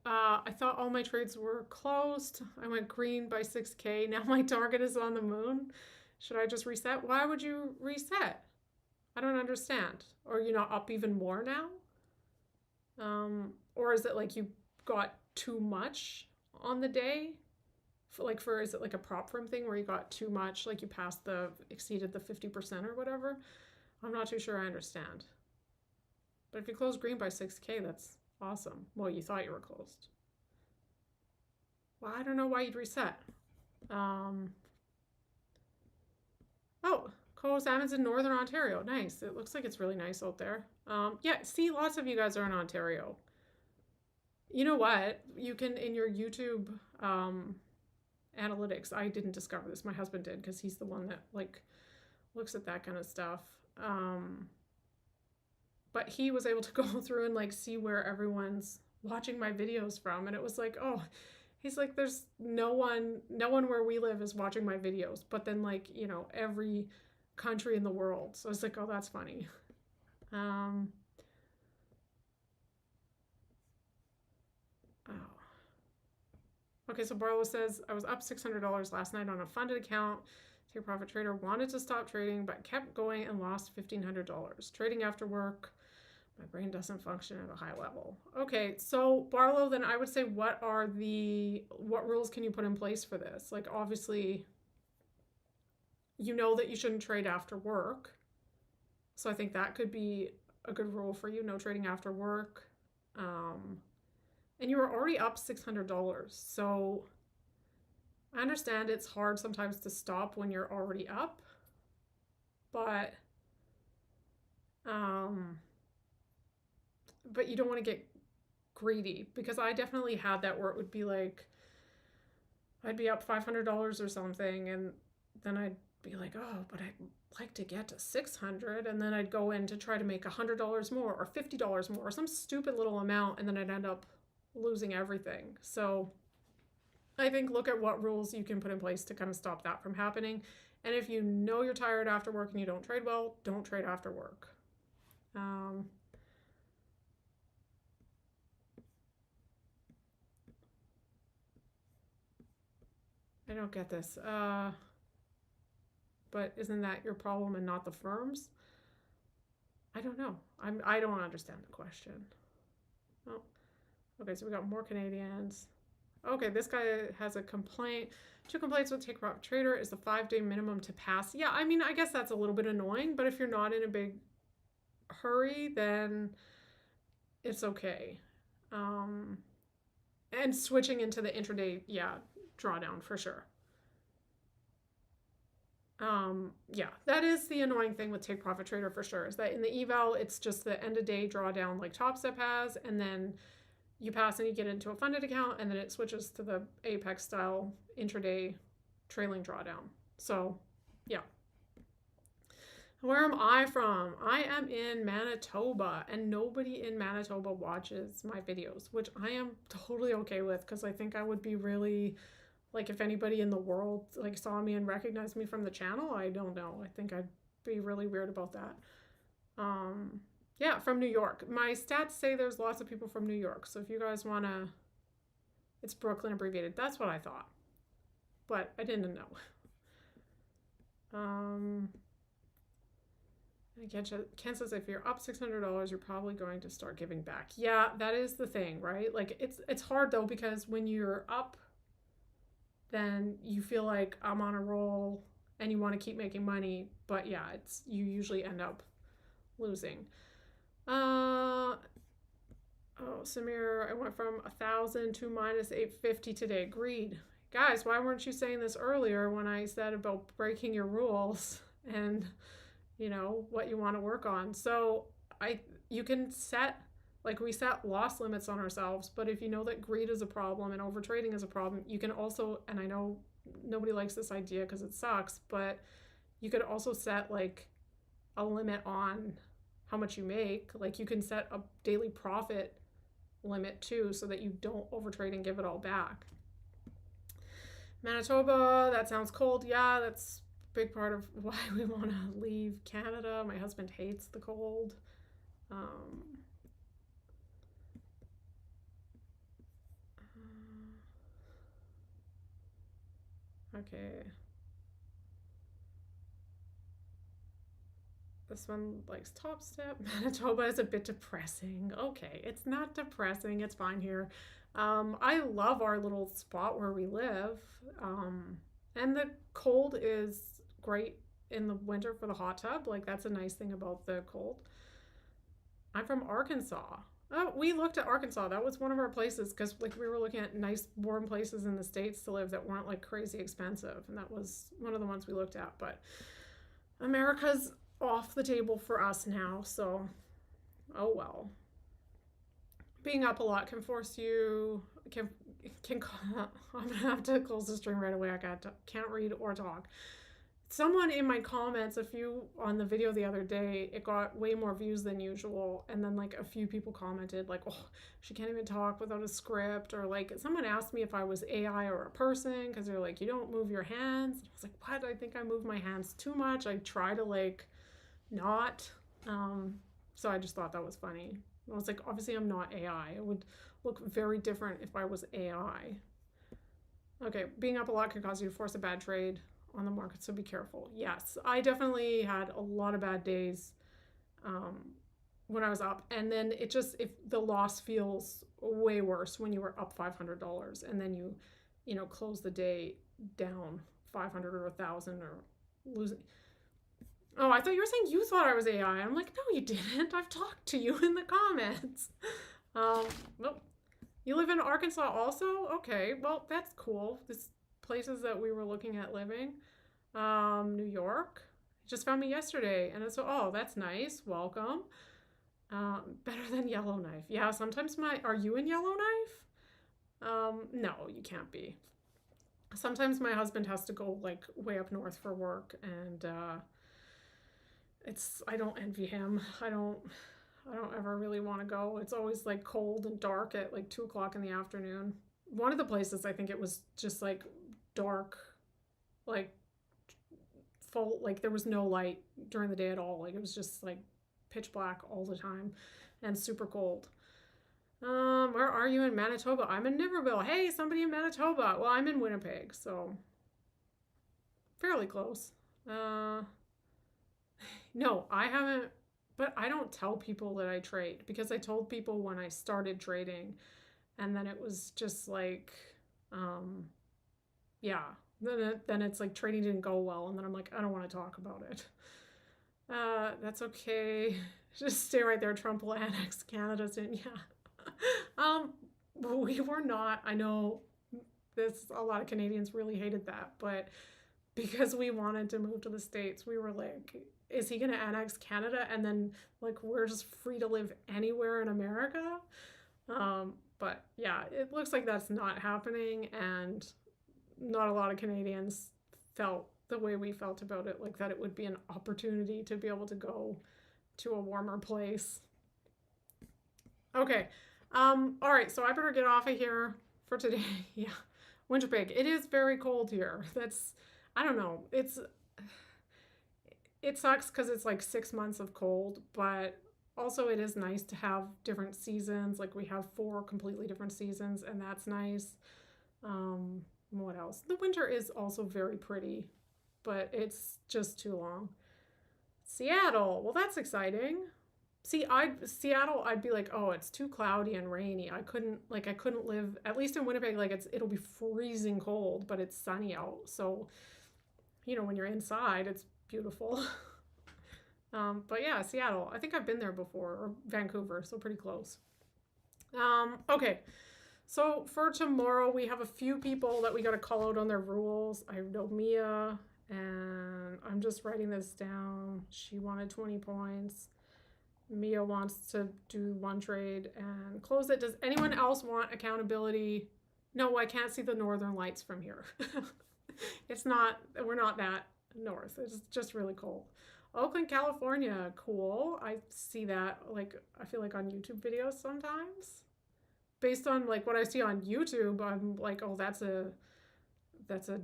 I thought all my trades were closed. I went green by 6K. Now my target is on the moon. Should I just reset? Why would you reset? I don't understand. Or you're not up even more now? Or is it like you got too much on the day? Is it like a prop firm thing where you got too much, like you exceeded the 50% or whatever? I'm not too sure I understand. But if you close green by 6K, that's awesome. Well, you thought you were closed. Well, I don't know why you'd reset. Oh, Coho Salmon's in Northern Ontario. Nice. It looks like it's really nice out there. Yeah, see, lots of you guys are in Ontario. You know what? You can, in your YouTube analytics, I didn't discover this. My husband did because he's the one that like looks at that kind of stuff. But he was able to go through and like see where everyone's watching my videos from, and it was like, oh, he's like, there's no one where we live is watching my videos, but then like, you know, every country in the world. So I was like, oh, that's funny. Um, oh. Okay, so Barlow says, I was up $600 last night on a funded account. Take Profit Trader wanted to stop trading, but kept going and lost $1,500. Trading after work, my brain doesn't function at a high level. Okay, so Barlow, then I would say, what rules can you put in place for this? Like, obviously, you know that you shouldn't trade after work. So I think that could be a good rule for you, no trading after work. And you were already up $600. So I understand it's hard sometimes to stop when you're already up, but you don't want to get greedy, because I definitely had that where it would be like I'd be up $500 or something, and then I'd be like, oh, but I'd like to get to 600, and then I'd go in to try to make $100 more or $50 more or some stupid little amount, and then I'd end up losing everything. So I think look at what rules you can put in place to kind of stop that from happening. And if you know you're tired after work and you don't trade well, don't trade after work. I don't get this. But isn't that your problem and not the firm's? I don't know. I don't understand the question. Oh, okay, so we got more Canadians. Okay, this guy has a complaint. 2 complaints with Take Profit Trader is the 5-day minimum to pass. Yeah, I mean, I guess that's a little bit annoying, but if you're not in a big hurry, then it's okay. And switching into the intraday, yeah, drawdown for sure. Yeah, that is the annoying thing with Take Profit Trader for sure, is that in the eval, it's just the end of day drawdown like Top Step has, and then you pass and you get into a funded account, and then it switches to the Apex style intraday trailing drawdown. So, yeah. Where am I from? I am in Manitoba, and nobody in Manitoba watches my videos, which I am totally okay with, because I think I would be really, like, if anybody in the world like saw me and recognized me from the channel, I don't know. I think I'd be really weird about that. Yeah, from New York. My stats say there's lots of people from New York, so if you guys want to, it's Brooklyn abbreviated. That's what I thought, but I didn't know. Ken says if you're up $600, you're probably going to start giving back. Yeah, that is the thing, right? Like, it's hard though, because when you're up, then you feel like I'm on a roll and you want to keep making money, but yeah, you usually end up losing. Oh, Samir, I went from 1,000 to minus 850 today. Agreed. Guys, why weren't you saying this earlier when I said about breaking your rules and, you know, what you want to work on? So you can set, like, we set loss limits on ourselves, but if you know that greed is a problem and overtrading is a problem, you can also, and I know nobody likes this idea because it sucks, but you could also set like a limit on how much you make. Like, you can set a daily profit limit too, so that you don't overtrade and give it all back. Manitoba, that sounds cold. Yeah, that's a big part of why we want to leave Canada. My husband hates the cold. Okay. This one likes Top Step. Manitoba is a bit depressing. Okay, it's not depressing. It's fine here. I love our little spot where we live. And the cold is great in the winter for the hot tub. Like, that's a nice thing about the cold. I'm from Arkansas. Oh, we looked at Arkansas. That was one of our places, because like we were looking at nice warm places in the States to live that weren't like crazy expensive. And that was one of the ones we looked at. But America's off the table for us now, so oh well. Being up a lot can force you can I'm gonna have to close the stream right away. Can't read or talk. Someone in my comments on the video the other day, it got way more views than usual, and then like a few people commented like, oh, she can't even talk without a script, or like someone asked me if I was AI or a person, because they're like, you don't move your hands. And I was like, what? I think I move my hands too much. I try to like not. So I just thought that was funny. I was like, obviously I'm not AI. It would look very different if I was AI. Okay, being up a lot can cause you to force a bad trade on the market, so be careful. Yes, I definitely had a lot of bad days um, when I was up, and then if the loss feels way worse when you were up $500 and then you close the day down 500 or 1,000 or losing. Oh, I thought you were saying you thought I was AI. I'm like, no, you didn't. I've talked to you in the comments. Um, well, you live in Arkansas also? Okay, well, that's cool. This places that we were looking at living. New York. Just found me yesterday, and it's oh, that's nice. Welcome. Better than Yellowknife. Yeah, sometimes are you in Yellowknife? No, you can't be. Sometimes my husband has to go like way up north for work, and I don't envy him. I don't ever really want to go. It's always like cold and dark at like 2 o'clock in the afternoon. One of the places I think it was just like dark, like full, like there was no light during the day at all. Like it was just like pitch black all the time and super cold. Where are you in Manitoba? I'm in Niverville. Hey, somebody in Manitoba. Well, I'm in Winnipeg, so fairly close. No, I haven't, but I don't tell people that I trade because I told people when I started trading, and then it was just like, yeah, then it's like trading didn't go well, and then I'm like, I don't want to talk about it. That's okay. Just stay right there. Trump will annex Canada soon. Yeah. We were not. I know a lot of Canadians really hated that, but because we wanted to move to the States, we were like, is he going to annex Canada? And then like we're just free to live anywhere in America. But yeah, it looks like that's not happening, and not a lot of Canadians felt the way we felt about it, like that it would be an opportunity to be able to go to a warmer place. Okay. All right, so I better get off of here for today. Yeah. Winnipeg. It is very cold here. I don't know. It sucks because it's like 6 months of cold, but also it is nice to have different seasons. Like we have 4 completely different seasons, and that's nice. What else? The winter is also very pretty, but it's just too long. Seattle. Well, that's exciting. See, Seattle, I'd be like, oh, it's too cloudy and rainy. I couldn't live, at least in Winnipeg, like it'll be freezing cold, but it's sunny out. So, when you're inside, it's beautiful. But yeah, Seattle. I think I've been there before, or Vancouver, so pretty close. Okay. So for tomorrow, we have a few people that we got to call out on their rules. I know Mia, and I'm just writing this down. She wanted 20 points. Mia wants to do one trade and close it. Does anyone else want accountability? No, I can't see the northern lights from here. We're not that north. It's just really cold. Oakland, California, cool. I see that, like, I feel like on YouTube videos sometimes. Based on like what I see on YouTube, I'm like, oh, that's a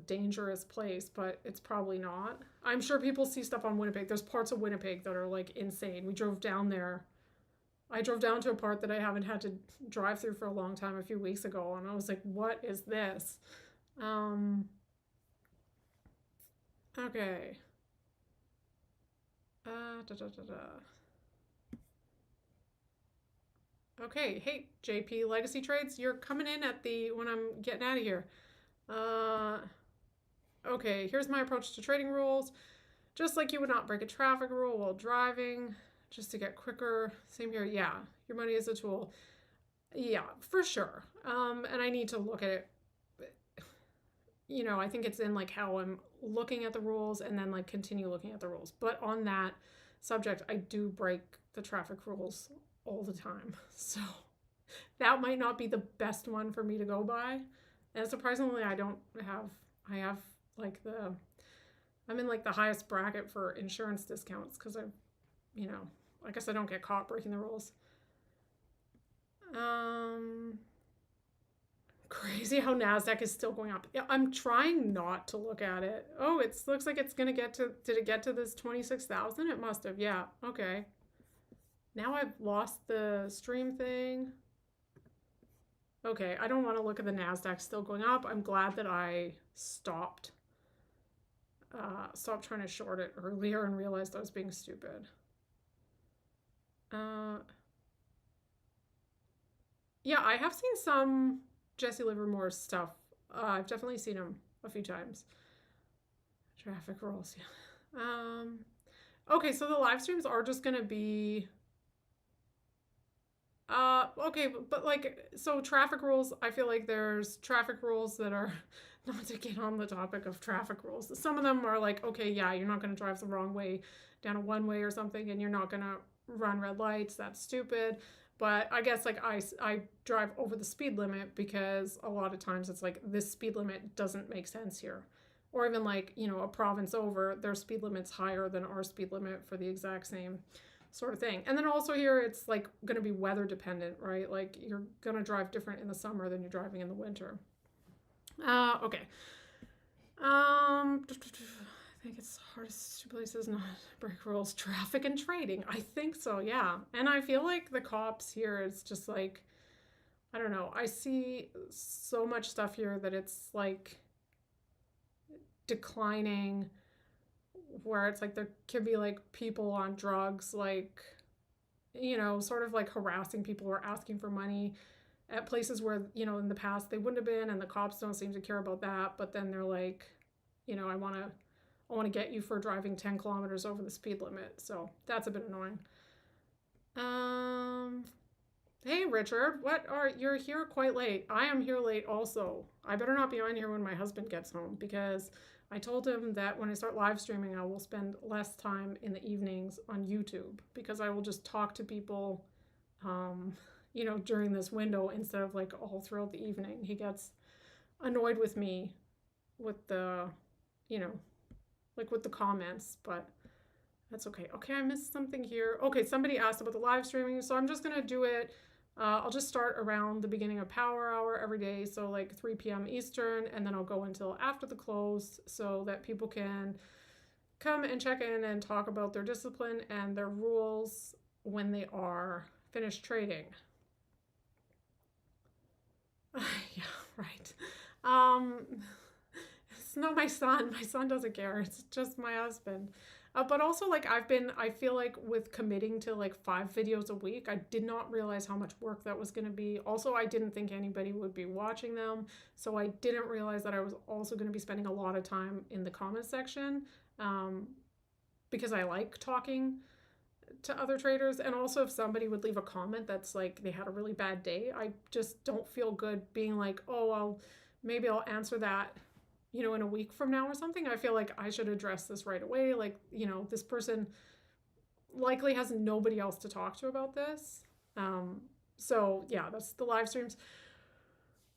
dangerous place, but it's probably not. I'm sure people see stuff on Winnipeg. There's parts of Winnipeg that are like insane. We drove down there. I drove down to a part that I haven't had to drive through for a long time a few weeks ago, and I was like, what is this? Okay. Okay, hey, JP Legacy Trades, you're coming in when I'm getting out of here. Okay, here's my approach to trading rules. Just like you would not break a traffic rule while driving, just to get quicker. Same here, yeah, your money is a tool. Yeah, for sure. And I need to look at it. I think it's in like how I'm looking at the rules and then like continue looking at the rules. But on that subject, I do break the traffic rules all the time. So that might not be the best one for me to go by. And surprisingly, I have like I'm in like the highest bracket for insurance discounts because I guess I don't get caught breaking the rules. Crazy how NASDAQ is still going up. I'm trying not to look at it. Oh, it looks like it's going to did it get to this 26,000? It must have. Yeah. Okay. Now I've lost the stream thing. Okay, I don't want to look at the NASDAQ still going up. I'm glad that I stopped trying to short it earlier and realized I was being stupid. Yeah, I have seen some Jesse Livermore's stuff. I've definitely seen him a few times. Traffic rules, yeah. Okay, so the live streams are just gonna be okay, but like, so traffic rules, I feel like there's traffic rules that are, not to get on the topic of traffic rules, some of them are like, okay, yeah, you're not going to drive the wrong way down a one way or something, and you're not going to run red lights, that's stupid. But I guess like I drive over the speed limit because a lot of times it's like this speed limit doesn't make sense here. Or even like, you know, a province over, their speed limit's higher than our speed limit for the exact same sort of thing. And then also here it's like going to be weather dependent, right? Like you're going to drive different in the summer than you're driving in the winter. Okay. I think it's hardest two places not break rules: traffic and trading. I think so, yeah. And I feel like the cops here, it's just like, I don't know. I see so much stuff here that it's like declining, where it's like there could be like people on drugs, like, you know, sort of like harassing people or asking for money at places where, you know, in the past they wouldn't have been, and the cops don't seem to care about that. But then they're like, you know, I want to get you for driving 10 kilometers over the speed limit. So that's a bit annoying. Hey Richard, you're here quite late. I am here late also. I better not be on here when my husband gets home, because I told him that when I start live streaming, I will spend less time in the evenings on YouTube, because I will just talk to people, you know, during this window instead of like all throughout the evening. He gets annoyed with me with the, you know, like with the comments, but that's okay. Okay, I missed something here. Okay, somebody asked about the live streaming, so I'm just gonna do it. I'll just start around the beginning of power hour every day, so like 3 p.m. Eastern, and then I'll go until after the close so that people can come and check in and talk about their discipline and their rules when they are finished trading. Yeah, right. It's not my son. My son doesn't care. It's just my husband. But also, like, I feel like with committing to like 5 videos a week, I did not realize how much work that was going to be. Also, I didn't think anybody would be watching them. So I didn't realize that I was also going to be spending a lot of time in the comment section, because I like talking to other traders. And also, if somebody would leave a comment that's like they had a really bad day, I just don't feel good being like, oh, maybe I'll answer that, you know, in a week from now or something. I feel like I should address this right away. Like, you know, this person likely has nobody else to talk to about this. So yeah, that's the live streams.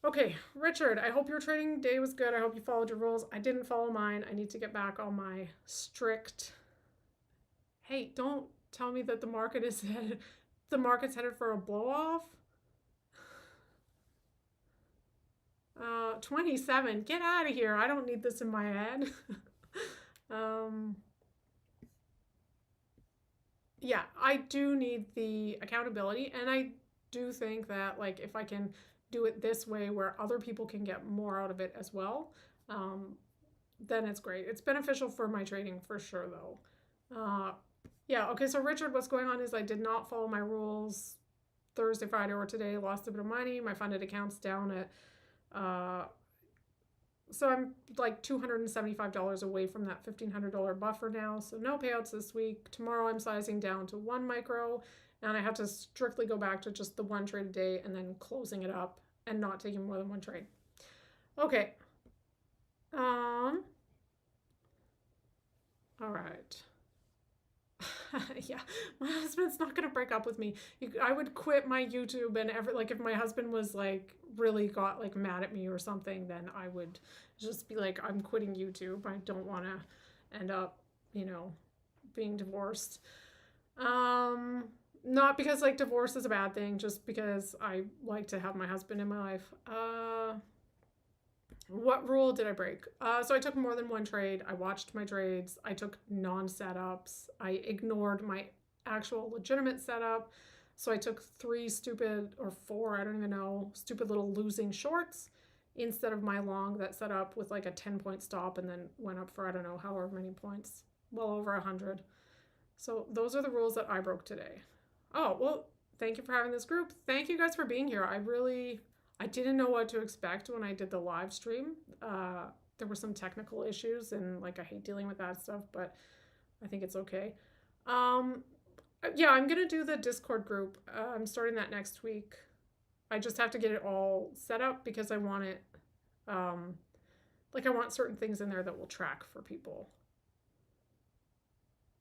Okay, Richard, I hope your trading day was good. I hope you followed your rules. I didn't follow mine. I need to get back on my strict. Hey, don't tell me that the market's headed for a blow off. 27. Get out of here. I don't need this in my head. Yeah, I do need the accountability, and I do think that like if I can do it this way where other people can get more out of it as well, then it's great. It's beneficial for my trading for sure, though. Yeah, okay, so Richard, what's going on is I did not follow my rules Thursday, Friday, or today. Lost a bit of money. My funded account's down at so I'm like $275 away from that $1,500 buffer now. So no payouts this week. Tomorrow I'm sizing down to 1 micro, and I have to strictly go back to just the 1 trade a day and then closing it up and not taking more than 1 trade. Okay. All right. Yeah, my husband's not gonna break up with me. I would quit my YouTube, and like if my husband was like really got like mad at me or something, then I would just be like, I'm quitting YouTube. I don't want to end up, you know, being divorced. Not because like divorce is a bad thing, just because I like to have my husband in my life. What rule did I break? So I took more than 1 trade. I watched my trades. I took non-setups. I ignored my actual legitimate setup. So I took 3 stupid, or 4, I don't even know, stupid little losing shorts instead of my long that set up with like a 10-point stop and then went up for, I don't know, however many points, well over 100. So those are the rules that I broke today. Oh, well, thank you for having this group. Thank you guys for being here. I didn't know what to expect when I did the live stream. There were some technical issues, and like I hate dealing with that stuff, but I think it's okay. Yeah, I'm gonna do the Discord group. I'm starting that next week. I just have to get it all set up because I want it, like I want certain things in there that will track for people.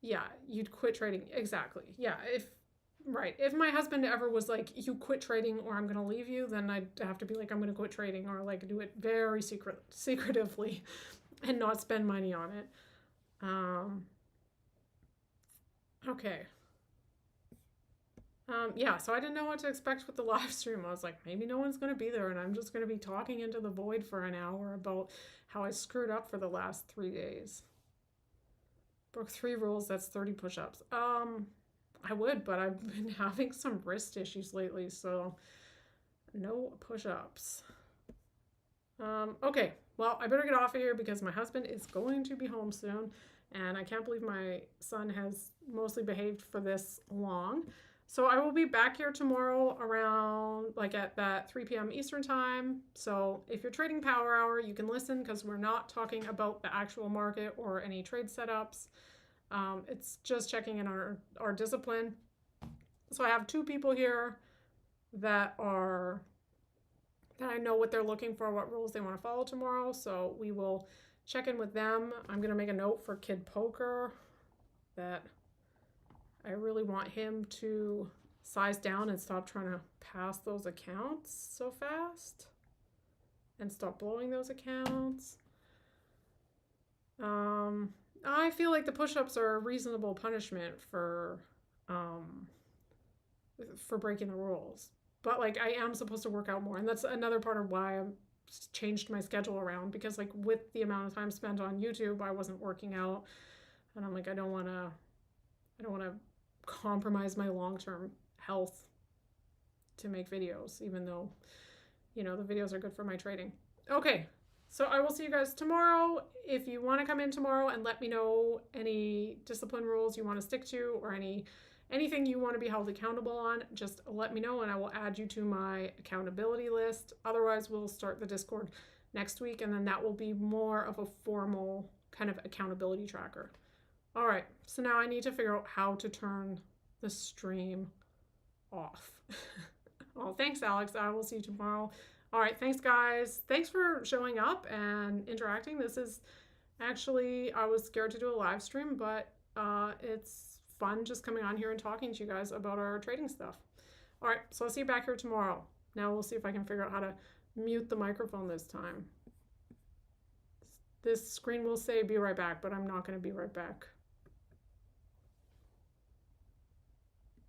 Yeah, you'd quit trading. Exactly. Yeah, if my husband ever was like, you quit trading or I'm gonna leave you, then I'd have to be like, I'm gonna quit trading, or like do it very secretively and not spend money on it. Okay. Yeah, so I didn't know what to expect with the live stream. I was like, maybe no one's going to be there, and I'm just going to be talking into the void for an hour about how I screwed up for the last 3 days. Broke 3 rules, that's 30 push-ups. I would, but I've been having some wrist issues lately, so no push-ups. Okay, well, I better get off of here because my husband is going to be home soon, and I can't believe my son has mostly behaved for this long. So I will be back here tomorrow around like at that 3 p.m. Eastern time. So if you're trading Power Hour, you can listen because we're not talking about the actual market or any trade setups. It's just checking in our discipline. So I have 2 people here that I know what they're looking for, what rules they want to follow tomorrow. So we will check in with them. I'm going to make a note for Kid Poker that I really want him to size down and stop trying to pass those accounts so fast and stop blowing those accounts. I feel like the push-ups are a reasonable punishment for breaking the rules. But like I am supposed to work out more, and that's another part of why I changed my schedule around, because like with the amount of time spent on YouTube, I wasn't working out, and I'm like, I don't want to compromise my long-term health to make videos, even though, you know, the videos are good for my trading. Okay, so I will see you guys tomorrow. If you want to come in tomorrow and let me know any discipline rules you want to stick to, or anything you want to be held accountable on, just let me know and I will add you to my accountability list. Otherwise, we'll start the Discord next week, and then that will be more of a formal kind of accountability tracker. All right, so now I need to figure out how to turn the stream off. Well, thanks, Alex. I will see you tomorrow. All right, thanks, guys. Thanks for showing up and interacting. This is actually, I was scared to do a live stream, but it's fun just coming on here and talking to you guys about our trading stuff. All right, so I'll see you back here tomorrow. Now we'll see if I can figure out how to mute the microphone this time. This screen will say be right back, but I'm not going to be right back.